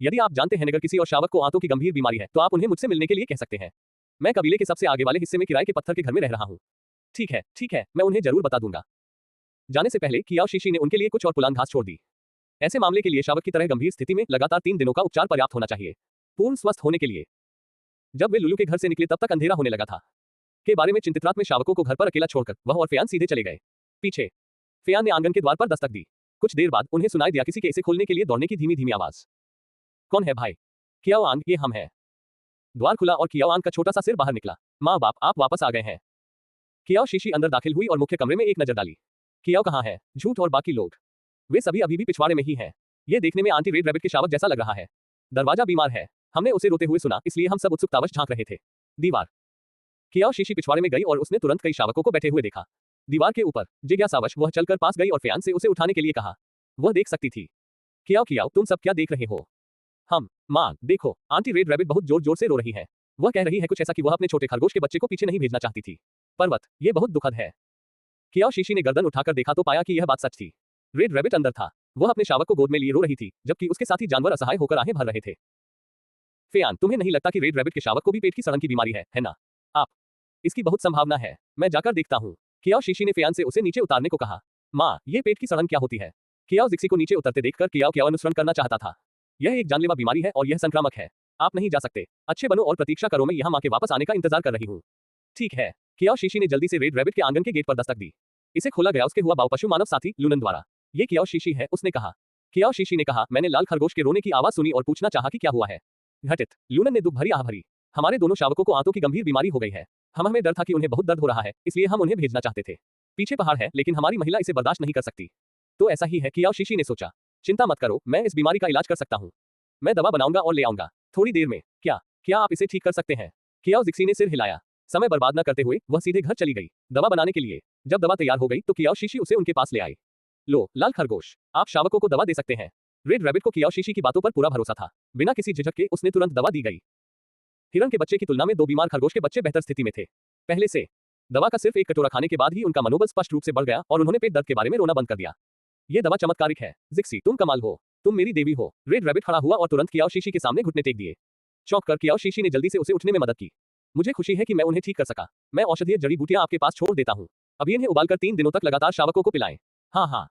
यदि आप जानते हैं अगर किसी और शावक को आंतों की गंभीर बीमारी है तो आप उन्हें मुझसे मिलने के लिए कह सकते हैं। मैं कबीले के सबसे आगे वाले हिस्से में किराए के पत्थर के घर में रह रहा हूँ। ठीक है, मैं उन्हें जरूर बता दूंगा। जाने से पहले कियाओ शीशी ने उनके लिए कुछ और पुलान घास छोड़ दी। ऐसे मामले के लिए शावक की तरह गंभीर स्थिति में लगातार 3 दिनों का उपचार पर्याप्त होना चाहिए, पूर्ण स्वस्थ होने के लिए। जब वे लुलू के घर से निकले तब तक अंधेरा होने लगा था। के बारे में चिंतित रात में शावकों को घर पर अकेला छोड़कर वह और फेयान सीधे चले गए। पीछे फेयान ने आंगन के द्वार पर दस्तक दी। कुछ देर बाद उन्हें सुनाई दिया किसी के इसे खोलने के लिए दौड़ने की धीमी धीमी आवाज। कौन है भाई? कियाओ आंग, ये हम हैं। द्वार खुला और कियाओ आंग का छोटा सा सिर बाहर निकला। माँ बाप, आप वापस आ गए हैं। कियाओ शीशी अंदर दाखिल हुई और मुख्य कमरे में एक नजर डाली। कियाओ कहाँ है? झूठ और बाकी लोग? वे सभी अभी भी पिछवाड़े में ही हैं। ये देखने में आंटी रेड रैबिट के शावक जैसा लग रहा है। दरवाजा बीमार है। हमने उसे रोते हुए सुना, इसलिए हम सब उत्सुकतावश झांक रहे थे। दीवार। कियाओ शीशी पिछवाड़े में गई और उसने तुरंत कई शावकों को बैठे हुए देखा। दीवार के ऊपर जिज्ञासावश वह चलकर पास गई और फेयान से उसे उठाने के लिए कहा। वह देख सकती थी। कियाओ, तुम सब क्या देख रहे हो? हम। माँ, देखो, आंटी रेड रैबिट बहुत जोर जोर से रो रही है। वह कह रही है कुछ ऐसा कि वह अपने छोटे खरगोश के बच्चे को पीछे नहीं भेजना चाहती थी। पर्वत, ये बहुत दुखद है। कियाओ शीशी ने गर्दन उठाकर देखा तो पाया कि यह बात सच थी। रेड रैबिट अंदर था। वह अपने शावक को गोद में लिए रो रही थी, जबकि उसके साथी जानवर असहाय होकर आहें भर रहे थे। फेयान, तुम्हें नहीं लगता कि रेड रैबिट के शावक को भी पेट की सड़न की बीमारी है ना? आप। इसकी बहुत संभावना है। मैं जाकर देखता हूँ। कियाओ शीशी ने फेयान से उसे नीचे उतारने को कहा। माँ, ये पेट की सड़न क्या होती है? कियाओ जिक्सी को नीचे उतरते देखकर कियाओ अनुसरण करना चाहता था। यह एक जानलेवा बीमारी है और यह संक्रामक है। आप नहीं जा सकते। अच्छे बनो और प्रतीक्षा करो, मैं यहाँ माँ के वापस आने का इंतजार कर रही हूँ। ठीक है। कियाओ शीशी ने जल्दी से रेड रैबिट के आंगन के गेट पर दस्तक दी। इसे खोला गया उसके हुआ बाव पशु मानव साथी लूनन द्वारा। ये कियाओ शीशी है, उसने कहा। कियाओ शीशी ने कहा, मैंने लाल खरगोश के रोने की आवाज सुनी और पूछना चाहा कि क्या हुआ है। घटित। लूनन ने दुख भरी आह भरी। हमारे दोनों शावकों को आंतों की गंभीर बीमारी हो गई है। हमें डर था कि उन्हें बहुत दर्द हो रहा है, इसलिए हम उन्हें भेजना चाहते थे। पीछे पहाड़ है, लेकिन हमारी महिला इसे बर्दाश्त नहीं कर सकती। तो ऐसा ही है, कियाओ शीशी ने सोचा। चिंता मत करो, मैं इस बीमारी का इलाज कर सकता हूँ। मैं दवा बनाऊंगा और ले आऊंगा थोड़ी देर में। क्या आप इसे ठीक कर सकते हैं? कियाओ जिक्सी ने सिर हिलाया। समय बर्बाद न करते हुए वह सीधे घर चली गई दवा बनाने के लिए। जब दवा तैयार हो गई तो कियाओ शीशी उसे उनके पास ले आई। लो, लाल खरगोश, आप शावकों को दवा दे सकते हैं। रेड रैबिट को कियाओ शीशी की बातों पर पूरा भरोसा था। बिना किसी झिझक के उसने तुरंत दवा दी गई। हिरण के बच्चे की तुलना में 2 बीमार खरगोश के बच्चे बेहतर स्थिति में थे। पहले से दवा का सिर्फ एक कटोरा खाने के बाद ही उनका मनोबल स्पष्ट रूप से बढ़ गया और उन्होंने पेट दर्द के बारे में रोना बंद कर दिया। ये दवा चमत्कारिक है। जिक्सी, तुम कमाल हो। तुम मेरी देवी हो। रेड रैबिट खड़ा हुआ और तुरंत कियाओ शीशी के सामने घुटने टेक दिए। चौंक कर कियाओ शीशी ने जल्दी से उसे उठने में मदद की। मुझे खुशी है कि मैं उन्हें ठीक कर सका। मैं औषधीय जड़ी बूटियां आपके पास छोड़ देता हूँ। अभी इन्हें उबालकर 3 दिनों तक लगातार शावकों को पिलाएं। हाँ।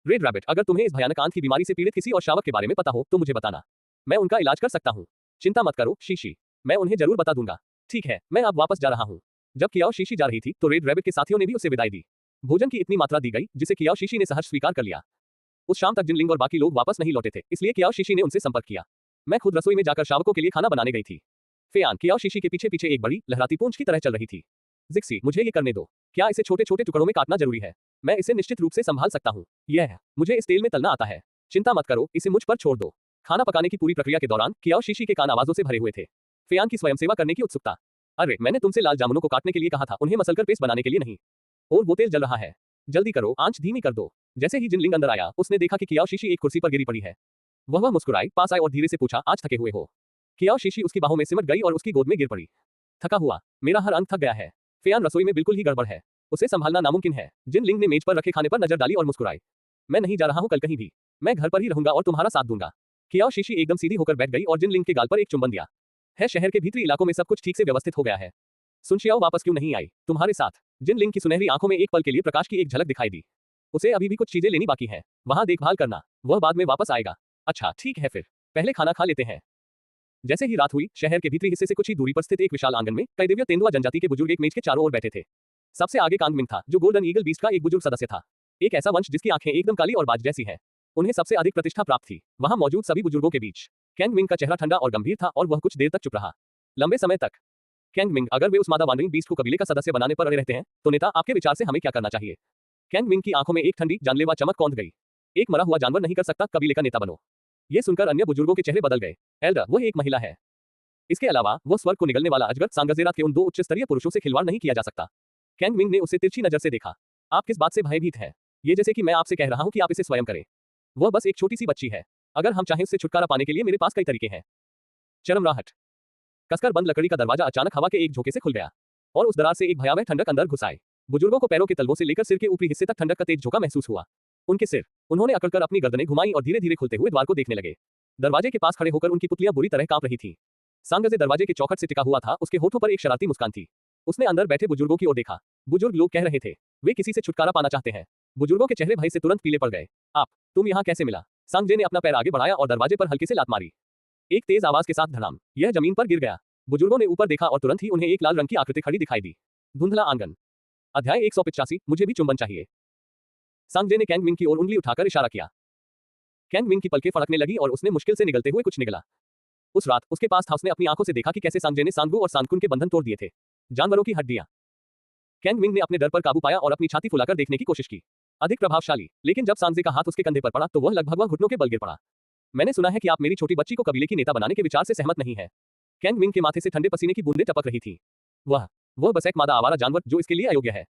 रेड रैबिट, अगर तुम्हें इस भयानक आंत की बीमारी से पीड़ित किसी और शावक के बारे में पता हो तो मुझे बताना। मैं उनका इलाज कर सकता हूँ। चिंता मत करो शीशी, मैं उन्हें जरूर बता दूंगा। ठीक है, मैं अब वापस जा रहा हूँ। जब कियाओ शीशी जा रही थी तो रेड रैबिट के साथियों ने भी उसे विदाई दी। भोजन की इतनी मात्रा दी गई जिसे कियाओ शीशी ने सहर्ष स्वीकार कर लिया। उस शाम तक जिनलिंग और बाकी लोग वापस नहीं लौटे थे, इसलिए कियाओ शीशी ने उनसे संपर्क किया। मैं खुद रसोई में जाकर शावकों के लिए खाना बनाने गई थी। फेयान कियाओ शीशी के पीछे पीछे एक बड़ी लहराती पूंछ की तरह चल रही थी। जिक्सी, मुझे ये करने दो। क्या इसे छोटे छोटे टुकड़ों में काटना जरूरी है? मैं इसे निश्चित रूप से संभाल सकता हूँ। मुझे इस तेल में तलना आता है। चिंता मत करो, इसे मुझ पर छोड़ दो। खाना पकाने की पूरी प्रक्रिया के दौरान कियाओ शीशी के कान आवाजों से भरे हुए थे। फेयान की स्वयंसेवा करने की उत्सुकता। अरे, मैंने तुमसे लाल जामुनों को काटने के लिए कहा था, उन्हें मसलकर पेस्ट बनाने के लिए नहीं। और वो तेल जल रहा है। जल्दी करो, आंच धीमी कर दो। जैसे ही जिनलिंग अंदर आया उसने देखा कि कियाओ शीशी एक कुर्सी पर गिरी पड़ी है। वह मुस्कुराई, पास आए और धीरे से पूछा, आज थके हुए हो? कियाओ शीशी उसकी बाहों में सिमट गई और उसकी गोद में गिर पड़ी। थका हुआ? मेरा हर अंग थक गया है। फेयान रसोई में बिल्कुल ही गड़बड़ है। उसे संभालना नामुमकिन है। जिनलिंग ने मेज पर रखे खाने पर नजर डाली और मुस्कुराई। मैं नहीं जा रहा हूँ कल कहीं भी। मैं घर पर ही रहूंगा और तुम्हारा साथ दूंगा। कियाओ शीशी एकदम सीधी होकर बैठ गई और जिनलिंग के गाल पर एक चुंबन दिया। शहर के भीतरी इलाकों में सब कुछ ठीक से व्यवस्थित हो गया है। सुनशियाओ वापस क्यों नहीं आई? तुम्हारे साथ। जिनलिंग की सुनहरी आंखों में एक पल के लिए प्रकाश की एक झलक दिखाई दी। उसे अभी भी कुछ चीजें लेनी बाकी हैं। वहां देखभाल करना, वह बाद में वापस आएगा। अच्छा ठीक है, फिर पहले खाना खा लेते हैं। जैसे ही रात हुई, शहर के भीतरी हिस्से से कुछ ही दूरी पर स्थित एक विशाल आंगन में कई दिव्य तेंदुआ जनजाति के बुजुर्ग एक मेज के चारों ओर बैठे थे। सबसे आगे कांगमिंग था, जो गोल्डन ईगल बीस्ट का एक बुजुर्ग सदस्य था। एक ऐसा वंश जिसकी आंखें एकदम काली और बाज जैसी हैं। उन्हें सबसे अधिक प्रतिष्ठा प्राप्त थी। वहां मौजूद सभी बुजुर्गों के बीच कैंगमिंग का चेहरा ठंडा और गंभीर था और वह कुछ देर तक चुप रहा। लंबे समय तक। कैंगमिंग, अगर वे उस मादा वांडरिंग बीस्ट को कबीले का सदस्य बनाने पर अड़े रहते हैं तो नेता, आपके विचार से हमें क्या करना चाहिए? कैंगमिंग की आंखों में एक ठंडी जानलेवा चमक कौंध गई। एक मरा हुआ जानवर नहीं कर सकता कबीले का नेता बनो। ये सुनकर अन्य बुजुर्गों के चेहरे बदल गए। एल्डर, वह एक महिला है। इसके अलावा वह स्वर्ग को निगलने वाला अजगर सांगजेरात के उन 2 उच्च स्तरीय पुरुषों से खिलवाड़ नहीं किया जा सकता। कैंगमिंग ने उसे तिरछी नजर से देखा। आप किस बात से भयभीत हैं? ये जैसे कि मैं आपसे कह रहा हूं कि आप इसे स्वयं करें। वह बस एक छोटी सी बच्ची है। अगर हम चाहें उससे छुटकारा पाने के लिए मेरे पास कई तरीके हैं। चरमराहट। कसकर बंद लकड़ी का दरवाजा अचानक हवा के एक झोंके से खुल गया। और उस दरार से एक भयावह ठंडक अंदर घुस आए। बुजुर्गों को पैरों के तलवों से लेकर सिर के ऊपरी हिस्से तक ठंडक का तेज झोंका महसूस हुआ। उनके सिर, उन्होंने अकड़कर अपनी गर्दनें घुमाई और धीरे धीरे खुलते हुए द्वार को देखने लगे। दरवाजे के पास खड़े होकर उनकी पुतलियां बुरी तरह कांप रही थीं। सांगजे दरवाजे के चौखट से टिका हुआ था, उसके होठों पर एक शरारती मुस्कान थी। उसने अंदर बैठे बुजुर्गों की ओर देखा। बुजुर्ग लोग कह रहे थे, वे किसी से छुटकारा पाना चाहते हैं। बुजुर्गों के चेहरे भय से तुरंत पीले पड़ गए। तुम यहाँ कैसे मिला? सांगजे ने अपना पैर आगे बढ़ाया और दरवाजे पर हल्के से लात मारी। एक तेज आवाज के साथ धड़ाम, यह जमीन पर गिर गया। बुजुर्गों ने ऊपर देखा और तुरंत ही उन्हें एक लाल रंग की आकृति खड़ी दिखाई दी। धुंधला आंगन। अध्याय 185, मुझे भी चुंबन चाहिए। सांगजे ने कैंग मिंग की ओर उंगली उठाकर इशारा किया। कैंग मिंग की पलकें फड़कने लगी और उसने मुश्किल से निगलते हुए कुछ निगला। उस रात उसके पास था, उसने अपनी आंखों से देखा कि कैसे सांगजे ने सांगू और सांगकुन के बंधन तोड़ दिए थे। जानवरों की हड्डियां। कैंग मिंग ने अपने डर पर काबू पाया और अपनी छाती फुलाकर देखने की कोशिश की। अधिक प्रभावशाली, लेकिन जब सांगजे का हाथ उसके कंधे पर पड़ा तो वह लगभग घुटनों के बल गिर पड़ा। मैंने सुना है कि आप मेरी छोटी बच्ची को कबीले की नेता बनाने के विचार से सहमत नहीं है। कैंग मिंग के माथे से ठंडे पसीने की बूंदें टपक रही थी। वह बस एक मादा आवारा जानवर जो इसके लिए अयोग्य है।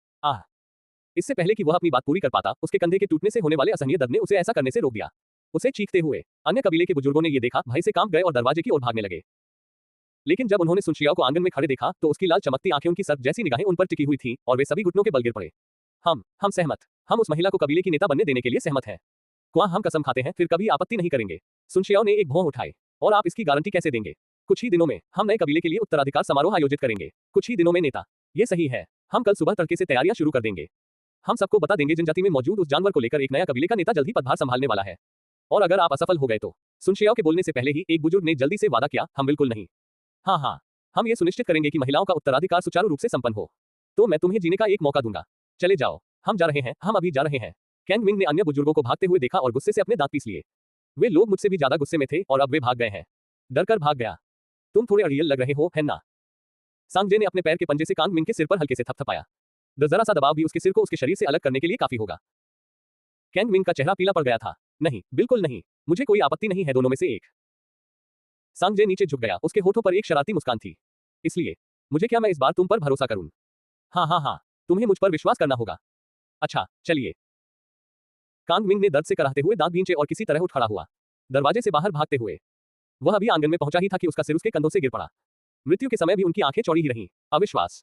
इससे पहले कि वह अपनी बात पूरी कर पाता, उसके कंधे के टूटने से होने वाले असहनीय दर्द ने उसे ऐसा करने से रोक दिया। उसे चीखते हुए अन्य कबीले के बुजुर्गों ने ये देखा, भय से कांप गए और दरवाजे की ओर भागने लगे। लेकिन जब उन्होंने सुनशियाओ को आंगन में खड़े देखा तो उसकी लाल चमकती आंखें, उनकी सर्प जैसी निगाहें उन पर टिकी हुई थीं और वे सभी घुटनों के बल गिर पड़े। हम सहमत। हम उस महिला को कबीले की नेता बनने देने के लिए सहमत हैं। हम कसम खाते हैं, फिर कभी आपत्ति नहीं करेंगे। सुनशियाओ ने एक भौं उठाए। और आप इसकी गारंटी कैसे देंगे? कुछ ही दिनों में हम नए कबीले के लिए उत्तराधिकार समारोह आयोजित करेंगे। कुछ ही दिनों में नेता। ये सही है। हम कल सुबह तड़के से तैयारियां शुरू कर देंगे। हम सबको बता देंगे जनजाति में मौजूद उस जानवर को लेकर एक नया कबीले का नेता जल्द ही पदभार संभालने वाला है। और अगर आप असफल हो गए तो? सुनशियाओ के बोलने से पहले ही एक बुजुर्ग ने जल्दी से वादा किया, हम बिल्कुल नहीं। हाँ, हम ये सुनिश्चित करेंगे कि महिलाओं का उत्तराधिकार सुचारू रूप से संपन्न हो। तो मैं तुम्हें जीने का एक मौका दूंगा। चले जाओ, हम जा रहे हैं, हम अभी जा रहे हैं। कैंग मिंग ने अन्य बुजुर्गों को भागते हुए देखा और गुस्से से अपने दांत पीस लिए। वे लोग मुझसे भी ज्यादा गुस्से में थे और अब वे भाग गए हैं। डरकर भाग गया। तुम थोड़े अड़ियल लग रहे हो, है ना? सांगजे ने अपने पैर के पंजे से कांग मिंग के सिर पर हल्के से थपथपाया। जरा सा दबाव भी उसके सिर को उसके शरीर से अलग करने के लिए काफी होगा। कैंग मिंग का चेहरा पीला पड़ गया था। नहीं, बिल्कुल नहीं, मुझे कोई आपत्ति नहीं है, दोनों में से एक। सांगजे नीचे झुक गया, उसके होठों पर एक शरारती मुस्कान थी। इसलिए मुझे क्या, मैं इस बार तुम पर भरोसा करूं? हाँ, तुम्हें मुझ पर विश्वास करना होगा। अच्छा, चलिए। कांग मिंग ने दर्द से कराहते हुए दांत भींचे और किसी तरह उठ खड़ा हुआ। दरवाजे से बाहर भागते हुए वह अभी आंगन में पहुंचा ही था कि उसका सिर उसके कंधों से गिर पड़ा। मृत्यु के समय भी उनकी आंखें चौड़ी ही रहीं। अविश्वास।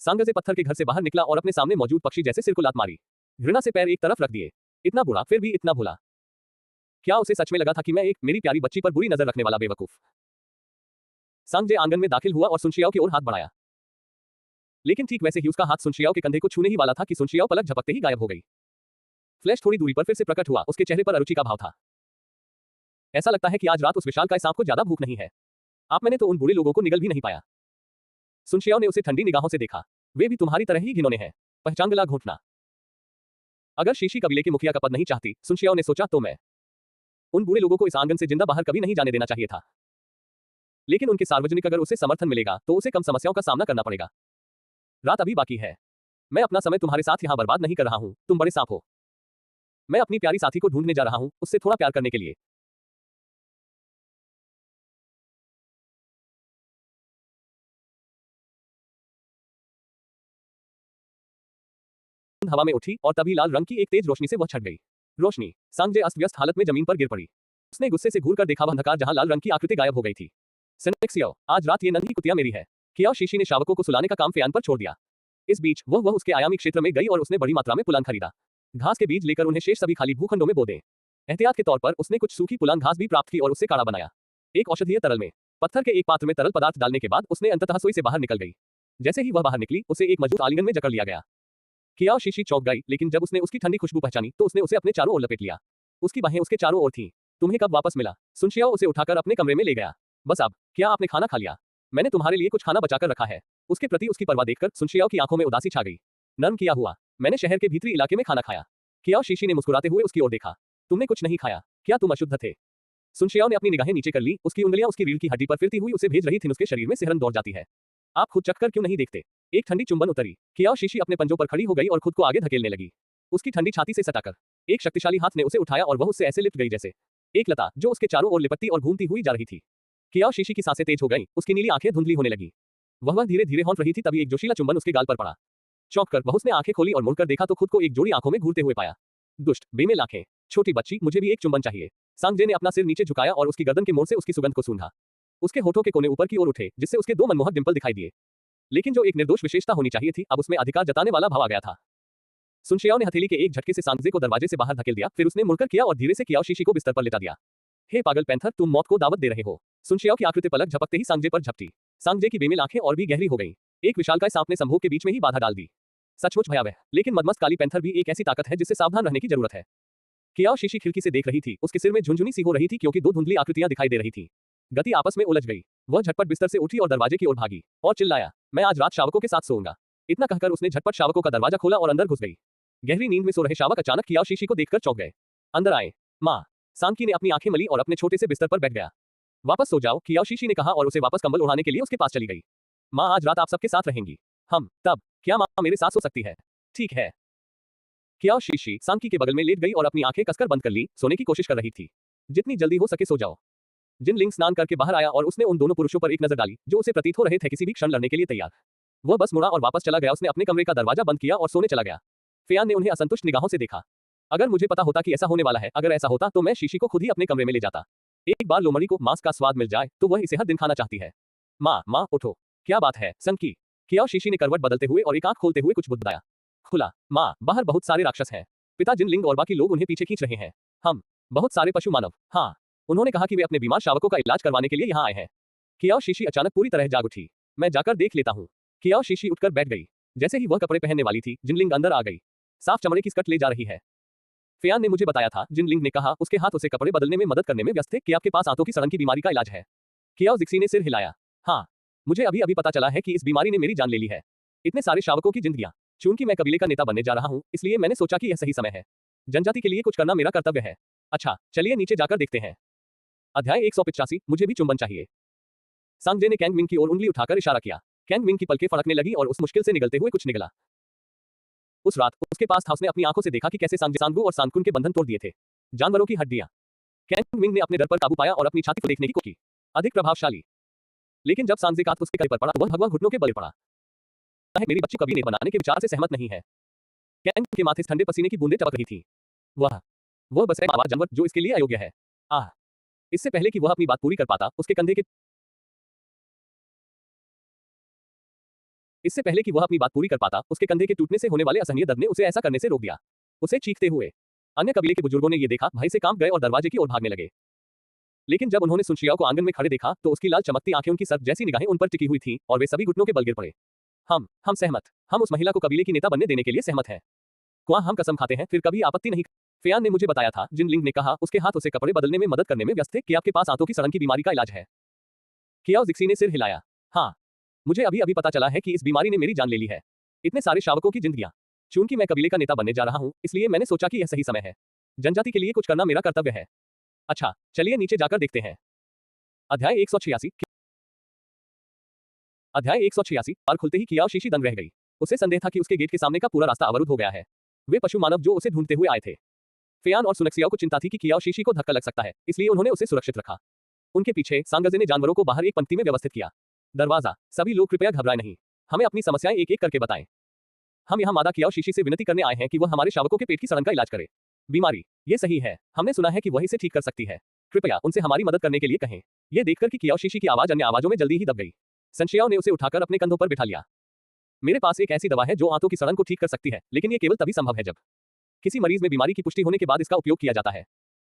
सांगजे पत्थर के घर से बाहर निकला और अपने सामने मौजूद पक्षी जैसे सिर को लात मारी। घृणा से पैर एक तरफ रख दिए। इतना बुरा, फिर भी इतना भोला। क्या उसे सच में लगा था कि मैं एक मेरी प्यारी बच्ची पर बुरी नजर रखने वाला बेवकूफ? सांगजे आंगन में दाखिल हुआ और सुनशियाओ की ओर हाथ बढ़ाया। लेकिन ठीक वैसे ही उसका हाथ सुनशियाओ के कंधे को छूने ही वाला था कि सुनशियाओ पलक झपकते ही गायब हो गई। फ्लैश थोड़ी दूरी पर फिर से प्रकट हुआ, उसके चेहरे पर अरुचि का भाव था। ऐसा लगता है कि आज रात उस विशालकाय सांप को ज्यादा भूख नहीं है। मैंने तो उन बुरे लोगों को निगल भी नहीं पाया। सुनशियाओ ने उसे ठंडी निगाहों से देखा। वे भी तुम्हारी तरह ही घिनौने हैं। पहचान गला घोंटना। अगर शीशी कबीले के मुखिया का पद नहीं चाहती, सुनशियाओ ने सोचा, तो मैं उन बुरे लोगों को इस आंगन से जिंदा बाहर कभी नहीं जाने देना चाहिए था। लेकिन उनके सार्वजनिक अगर उसे समर्थन मिलेगा तो उसे कम समस्याओं का सामना करना पड़ेगा। रात अभी बाकी है। मैं अपना समय तुम्हारे साथ यहां बर्बाद नहीं कर रहा हूं, तुम बड़े सांप हो। मैं अपनी प्यारी साथी को ढूंढने जा रहा हूं, उससे थोड़ा प्यार करने के लिए। हवा में उठी और तभी लाल रंग की एक तेज रोशनी से वह छट गई। रोशनी। सांगजे अस्त व्यस्त हालत में जमीन पर गिर पड़ी। उसने गुस्से से घूरकर देखा, वह अंधकार जहां लाल रंग की आकृति गायब हो गई थी। सेनेक्सियो, आज रात ये नन्ही कुतिया मेरी है। कियाओ शीशी ने शावकों को सुलाने का काम फेयान पर छोड़ दिया। इस बीच वह उसके आयामी क्षेत्र में गई और उसने बड़ी मात्रा में पुलान खरीदा। घास के बीज लेकर उन्हें शेष सभी खाली भूखंडों में बो दें। एहतियात के तौर पर उसने कुछ सूखी पुलान घास भी प्राप्त की और उससे काढ़ा बनाया। एक औषधीय तरल में पत्थर के एक पात्र में तरल पदार्थ डालने के बाद उसने अंततः सोई से बाहर निकल गई। जैसे ही वह बाहर निकली, उसे एक मजबूत आलिंगन में जकड़ लिया गया। कियाओ शीशी चौंक गई, लेकिन जब उसने उसकी ठंडी खुशबू पहचानी तो उसने उसे अपने चारों ओर लपेट लिया। उसकी बाहें उसके चारों ओर थीं। तुम्हें कब वापस मिला? सुनशियाओ उसे उठाकर अपने कमरे में ले गया। बस अब, क्या आपने खाना खा लिया? मैंने तुम्हारे लिए कुछ खाना बचाकर रखा है। उसके प्रति उसकी परवाह देखकर सुनशियाओ की आंखों में उदासी छा गई। नर्म किया हुआ, मैंने शहर के भीतरी इलाके में खाना खाया। कियाओ शीशी ने मुस्कुराते हुए उसकी ओर देखा। तुमने कुछ नहीं खाया, क्या तुम अशुद्ध थे? सुनशियाओ ने अपनी निगाहें नीचे कर ली, उसकी उंगलियां उसकी रीढ़ की हड्डी पर फिरती हुई उसे भेज रही थी। उसके शरीर में सिहरन दौड़ जाती है। आप खुद चखकर क्यों नहीं देखते? एक ठंडी चुंबन उतरी। कियाओ शीशी अपने पंजों पर खड़ी हो गई और खुद को आगे धकेलने लगी। उसकी ठंडी छाती से सटाकर एक शक्तिशाली हाथ ने उसे उठाया और वह उससे ऐसे लिपट गई जैसे एक लता जो उसके चारों ओर लिपटती और घूमती हुई जा रही थी। कियाओ शीशी की सांसें तेज हो गईं, उसकी नीली आंखें धुंधली होने लगी। वह धीरे धीरे हौंट रही थी, तभी एक जोशीला चुंबन उसके गाल पर पड़ा। चौंककर वह उसने आंखें खोली और मुड़कर देखा तो खुद को एक जोड़ी आंखों में घूरते हुए पाया। दुष्ट, बेमेल आंखें, छोटी बच्ची, मुझे भी एक चुंबन चाहिए। सांगजे ने अपना सिर नीचे झुकाया और उसकी गर्दन के मोड़ से उसकी सुगंध को सूंघा। उसके होठों के कोने ऊपर की ओर उठे, जिससे उसके दो मनमोहक डिंपल दिखाई दिए। लेकिन जो एक निर्दोष विशेषता होनी चाहिए थी, अब उसमें अधिकार जताने वाला भाव आ गया था। सुनशियाओ ने हथेली के एक झटके से सांगजे को दरवाजे से बाहर धकेल दिया, फिर उसने मुड़कर किया और धीरे से कियाओ शीशी को बिस्तर पर लेटा दिया। हे पागल पैंथर, तुम मौत को दावत दे रहे हो। सुनशियाओ की आकृति पलक झपकते ही सांगजे पर झपटी। सांगजे की बेमिल आंखें और भी गहरी हो गईं। एक विशालकाय सांप ने संभोग के बीच में ही बाधा डाल दी। सचमुच भयावह, लेकिन मदमस्त काली पैंथर भी एक ऐसी ताकत है जिससे सावधान रहने की जरूरत है। कियाओ शीशी खिड़की से देख रही थी, उसके सिर में झुंझुनी सी हो रही थी क्योंकि दो धुंधली आकृतियां दिखाई दे रही थी। गति आपस में उलझ गई। वह झटपट बिस्तर से उठी और दरवाजे की ओर भागी और चिल्लाया, मैं आज रात शावकों के साथ सोऊंगा। इतना कहकर उसने झटपट शावकों का दरवाजा खोला और अंदर घुस गई। गहरी नींद में सो रहे शावक अचानक कियाओ शीशी को देखकर चौंक गए। अंदर आए। माँ। सांकी ने अपनी आंखें मली और अपने छोटे से बिस्तर पर बैठ गया। वापस सो जाओ, कियाओ शीशी ने कहा और उसे वापस कंबल उड़ाने के लिए उसके पास चली गई। माँ, आज रात आप सबके साथ रहेंगी। हम, तब, क्या माँ मेरे साथ सो सकती है? ठीक है। कियाओ शीशी सांकी के बगल में लेट गई और अपनी आंखें कसकर बंद कर ली, सोने की कोशिश कर रही थी। जितनी जल्दी हो सके सो जाओ। जिनलिंग स्नान करके बाहर आया और उसने उन दोनों पुरुषों पर एक नजर डाली जो उसे प्रतीत हो रहे थे किसी भी क्षण लड़ने के लिए तैयार। वह बस मुड़ा और वापस चला गया। उसने अपने कमरे का दरवाजा बंद किया और सोने चला गया। फेयान ने उन्हें असंतुष्ट निगाहों से देखा। अगर मुझे पता होता कि ऐसा होने वाला है, अगर ऐसा होता तो मैं शीशी को खुद ही अपने कमरे में ले जाता। एक बार लोमड़ी को मांस का स्वाद मिल जाए तो वह इसे हर दिन खाना चाहती है। माँ उठो। क्या बात है संकी? कियाओ शीशी ने करवट बदलते हुए और एक आंख खोलते हुए कुछ बुदबुदाया। खुला। माँ, बाहर बहुत सारे राक्षस हैं। पिता जिनलिंग और बाकी लोग उन्हें पीछे खींच रहे हैं। हम, बहुत सारे पशु मानव। हाँ, उन्होंने कहा कि वे अपने बीमार शावकों का इलाज करवाने के लिए यहाँ आए हैं। कियाओ शीशी अचानक पूरी तरह जाग उठी। मैं जाकर देख लेता हूँ। कियाओ शीशी उठकर बैठ गई। जैसे ही वह कपड़े पहनने वाली थी, जिनलिंग अंदर आ गई। साफ चमड़े की स्कर्ट ले जा रही है। फेयान ने मुझे बताया था, जिनलिंग ने कहा, उसके हाथ उसे कपड़े बदलने में मदद करने में व्यस्त थे कि आपके पास आंतों की सड़न की बीमारी का इलाज है। कियाओ जिक्सी ने सिर हिलाया। हाँ, मुझे अभी अभी पता चला है कि इस बीमारी ने मेरी जान ले ली है। इतने सारे शावकों की जिंदगियां। चूंकि मैं कबीले का नेता बनने जा रहा हूँ, इसलिए मैंने सोचा कि यह सही समय है। जनजाति के लिए कुछ करना मेरा कर्तव्य है। अच्छा, चलिए नीचे जाकर देखते हैं। अध्याय 185, मुझे भी चुंबन चाहिए। सांगजे ने कैंग मिंग की ओर उंगली उठाकर इशारा किया। कैंग मिंग की पलकें फड़कने लगी और उस मुश्किल से निगलते हुए कुछ निकला। उस रात उसके पास था। उसने अपनी आंखों से देखा कि कैसे सांगू और सांगकुन के बंधन तोड़ दिए थे। जानवरों की हड्डियां। कैंग मिंग ने अपने डर पर काबू पाया और अपनी छाती को देखने की कोशिश की। अधिक प्रभावशाली। लेकिन जब सांगजे का हाथ उसके गले पर पड़ा, वह भगवा घुटनों के बल पड़ा। मेरी बच्ची कभी ने बनाने के विचार से सहमत नहीं है। कैंग के माथे से ठंडे पसीने की बूंदें टपक रही थी। वह बस एक आवाज जानवर जो इसके लिए अयोग्य है। आह। इससे पहले कि वह अपनी बात पूरी कर पाता, उसके कंधे के टूटने से होने वाले असहनीय दर्द ने उसे ऐसा करने से रोक दिया। उसे चीखते हुए अन्य कबीले के बुजुर्गों ने यह देखा, भय से कांप गए और दरवाजे की ओर भागने लगे। लेकिन जब उन्होंने सुनशियाओ को आंगन में खड़े देखा तो उसकी लाल चमकती आंखें, उनकी सर्प जैसी निगाहें उन पर टिकी हुई थीं और वे सभी घुटनों के बल गिर पड़े। हम सहमत। हम उस महिला को कबीले की नेता बनने देने के लिए सहमत हैं। क्वां, हम कसम खाते हैं फिर कभी आपत्ति नहीं। फेयान ने मुझे बताया था, जिनलिंग ने कहा, उसके हाथ उसे कपड़े बदलने में मदद करने में व्यस्त थे कि आपके पास आंतों की सड़न की बीमारी का इलाज है। कियाओ जिक्सी ने सिर हिलाया। हाँ, मुझे अभी अभी पता चला है कि इस बीमारी ने मेरी जान ले ली है। इतने सारे शावकों की जिंदगियां। चूंकि मैं कबीले का नेता बनने जा रहा हूं, इसलिए मैंने सोचा कि यह सही समय है। जनजाति के लिए कुछ करना मेरा कर्तव्य है। अच्छा, चलिए नीचे जाकर देखते हैं। अध्याय 186। द्वार खुलते ही कियाओ शीशी दंग रह गई। उसे संदेह था कि उसके गेट के सामने का पूरा रास्ता अवरुद्ध हो गया है। वे पशु मानव जो उसे ढूंढते हुए आए थे। फेयान और सुनक्सियाओ को चिंता थी कि कियाओ शीशी को धक्का लग सकता है, इसलिए उन्होंने उसे सुरक्षित रखा। उनके पीछे सांगजे ने जानवरों को बाहर एक पंक्ति में व्यवस्थित किया। दरवाजा। सभी लोग कृपया घबराएं नहीं। हमें अपनी समस्याएं एक एक करके बताएं। हम यहाँ मादा कियाओ शीशी से विनती करने आए हैं कि वह हमारे शावकों के पेट की सड़न का इलाज करे। बीमारी। ये सही है, हमने सुना है कि वह इसे ठीक कर सकती है। कृपया उनसे हमारी मदद करने के लिए कहें। यह देखकर कि कियाओ शीशी की आवाज अन्य आवाजों में जल्दी ही दब गई, संशियाओ ने उसे उठाकर अपने कंधों पर बिठा लिया। मेरे पास एक ऐसी दवा है जो आंतों की सड़न को ठीक कर सकती है, लेकिन ये केवल तभी संभव है जब किसी मरीज में बीमारी की पुष्टि होने के बाद इसका उपयोग किया जाता है।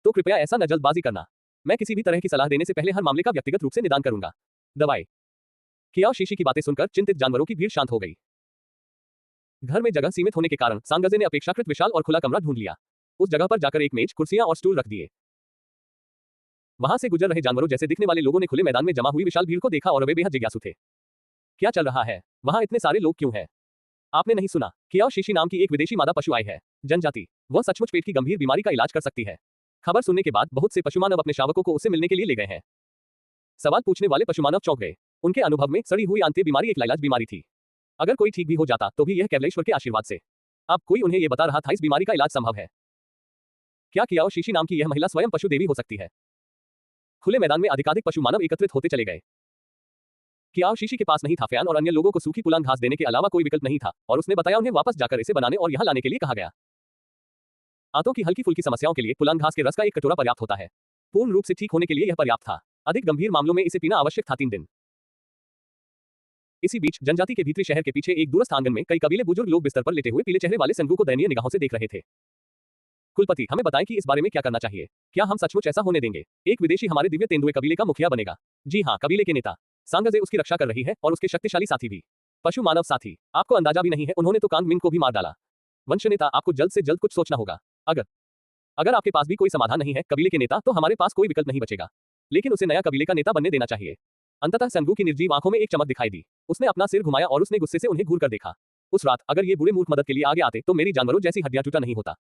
तो कृपया ऐसा न जल्दबाजी करना। मैं किसी भी तरह की सलाह देने से पहले हर मामले का व्यक्तिगत रूप से निदान करूंगा। दवाई। कियाओ शीशी की बातें सुनकर चिंतित जानवरों की भीड़ शांत हो गई। घर में जगह सीमित होने के कारण सांगजे ने अपेक्षाकृत विशाल और खुला कमरा ढूंढ लिया। उस जगह पर जाकर एक मेज, कुर्सियां और स्टूल रख दिए। वहां से गुजर रहे जानवरों जैसे दिखने वाले लोगों ने खुले मैदान में जमा हुई विशाल भीड़ को देखा और वे बेहद जिज्ञासु थे। क्या चल रहा है? वहां इतने सारे लोग क्यों हैं? आपने नहीं सुना? कियाओ शीशी नाम की एक विदेशी मादा पशु आई है। जनजाति। वह सचमुच पेट की गंभीर बीमारी का इलाज कर सकती है। खबर सुनने के बाद बहुत से पशुमानव अपने शावकों को उससे मिलने के लिए ले गए हैं। सवाल पूछने वाले पशुमानव चौंक गए। उनके अनुभव में सड़ी हुई आंतें बीमारी एक लाइलाज बीमारी थी। अगर कोई ठीक भी हो जाता तो भी यह केवलेश्वर के आशीर्वाद से। अब कोई उन्हें यह बता रहा था इस बीमारी का इलाज संभव है। क्या कियाओ शीशी नाम की यह महिला स्वयं पशु देवी हो सकती है? खुले मैदान में अधिकाधिक पशु मानव एकत्रित होते चले गए। कियाओ शीशी के पास नहीं था फैन और अन्य लोगों को सूखी पुलांग घास देने के अलावा कोई विकल्प नहीं था और उसने बताया उन्हें वापस जाकर इसे बनाने और यहां लाने के लिए कहा गया। आंतों की हल्की फुल्की समस्याओं के लिए पुलांग घास के रस का एक कटोरा पर्याप्त होता है। पूर्ण रूप से ठीक होने के लिए यह पर्याप्त था। अधिक गंभीर मामलों में इसे पीना आवश्यक था 3 दिन। इसी बीच जनजाति के भीतरी शहर के पीछे एक दूरस्थ आंगन में कई कबीले बुजुर्ग लोग बिस्तर पर लेटे हुए पीले चेहरे वाले संगू को दयनीय निगाहों से देख रहे थे। कुलपति, हमें बताएं कि इस बारे में क्या करना चाहिए। क्या हम सचमुच ऐसा होने देंगे? एक विदेशी हमारे दिव्य तेंदुए कबीले का मुखिया बनेगा। जी हाँ, कबीले के नेता। सांगजे उसकी रक्षा कर रही है और उसके शक्तिशाली साथी भी। पशु मानव साथी, आपको अंदाजा भी नहीं है, उन्होंने तो कांग मिंग को भी मार डाला। वंश नेता, आपको जल्द से जल्द कुछ सोचना होगा। अगर आपके पास भी कोई समाधान नहीं है कबीले के नेता, तो हमारे पास कोई विकल्प नहीं बचेगा, लेकिन उसे नया कबीले का नेता बनने देना चाहिए। अंततः संगू की निर्जीव आंखों में एक चमक दिखाई दी। उसने अपना सिर घुमाया और उसने गुस्से से उन्हें घूर कर देखा। उस रात अगर ये बूढ़े मूर्ख मदद के लिए आगे आते तो मेरी जानवरों जैसी हड्डियां टूटा नहीं होता।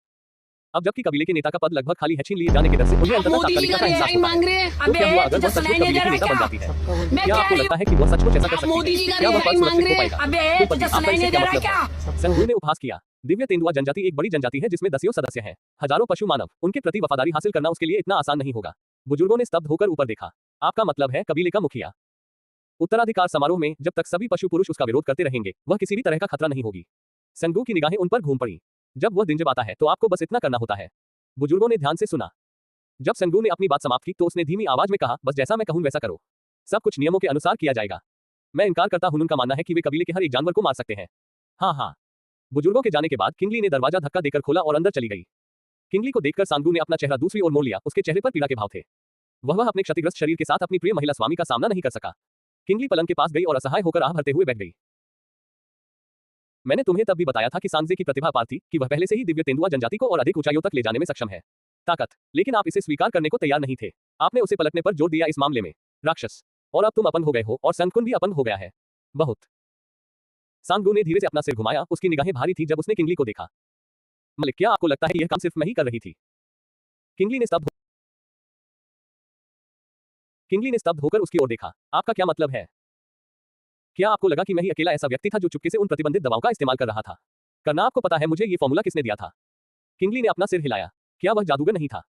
अब जबकि कबीले के नेता का पद लगभग खाली है, छीन लिए जाने के डर से उन्हें अंततः तात्कालिकता का एहसास होता है। तो क्या हुआ अगर वह सचमुच कबीले की नेता बन जाती है? क्या आपको लगता है कि वह सचमुच ऐसा कर सकती है? क्या वह पद सुरक्षित हो पाएगा? कुलपति, आपका इससे क्या मतलब है? संगू ने उपहास किया। दिव्य तेंदुआ जनजाति एक बड़ी जनजाति है जिसमें दसियों सदस्य हैं, हजारों पशु मानव। उनके प्रति वफादारी हासिल करना उसके लिए इतना आसान नहीं होगा। बुजुर्गों ने स्तब्ध होकर ऊपर देखा। आपका मतलब है कबीले का मुखिया? उत्तराधिकार समारोह में जब तक सभी पशु पुरुष उसका विरोध करते रहेंगे, वह किसी भी तरह का खतरा नहीं होगी। संगू की निगाहें उन पर घूम पड़ी। जब वह दिन जब आता है तो आपको बस इतना करना होता है। बुजुर्गों ने ध्यान से सुना। जब संगू ने अपनी बात समाप्त की तो उसने धीमी आवाज में कहा, बस जैसा मैं कहूं वैसा करो। सब कुछ नियमों के अनुसार किया जाएगा। मैं इनकार करता हूं, उनका मानना है कि वे कबीले के हर एक जानवर को मार सकते हैं। हाँ। बुजुर्गों के जाने के बाद किंगली ने दरवाजा धक्का देकर खोला और अंदर चली गई। किंगली को देखकर सांगू ने अपना चेहरा दूसरी ओर मोड़ लिया। उसके चेहरे पर पीड़ा के भाव थे। वह अपने क्षतिग्रस्त शरीर के साथ अपनी प्रिय महिला स्वामी का सामना नहीं कर सका। किंगली पलंग के पास गई और असहाय होकर आह भरते हुए बैठ गई। मैंने तुम्हें तब भी बताया था कि सांगजे की प्रतिभा अपार थी, कि वह पहले से ही दिव्य तेंदुआ जनजाति को और अधिक ऊंचाइयों तक ले जाने में सक्षम है। ताकत, लेकिन आप इसे स्वीकार करने को तैयार नहीं थे। आपने उसे पलटने पर जोर दिया इस मामले में। राक्षस, और अब तुम अपंग हो गए हो और संकुन भी अपंग हो गया है। बहुत। सांगू ने धीरे से अपना सिर घुमाया। उसकी निगाहें भारी थी जब उसने किंगली को देखा। मलिक, क्या आपको लगता है यह काम सिर्फ मैं ही कर रही थी? किंगली ने स्तब्ध होकर उसकी ओर देखा। आपका क्या मतलब है? क्या आपको लगा कि मैं ही अकेला ऐसा व्यक्ति था जो चुपके से उन प्रतिबंधित दवाओं का इस्तेमाल कर रहा था? करना आपको पता है मुझे ये फॉर्मूला किसने दिया था? किंगली ने अपना सिर हिलाया। क्या वह जादूगर नहीं था?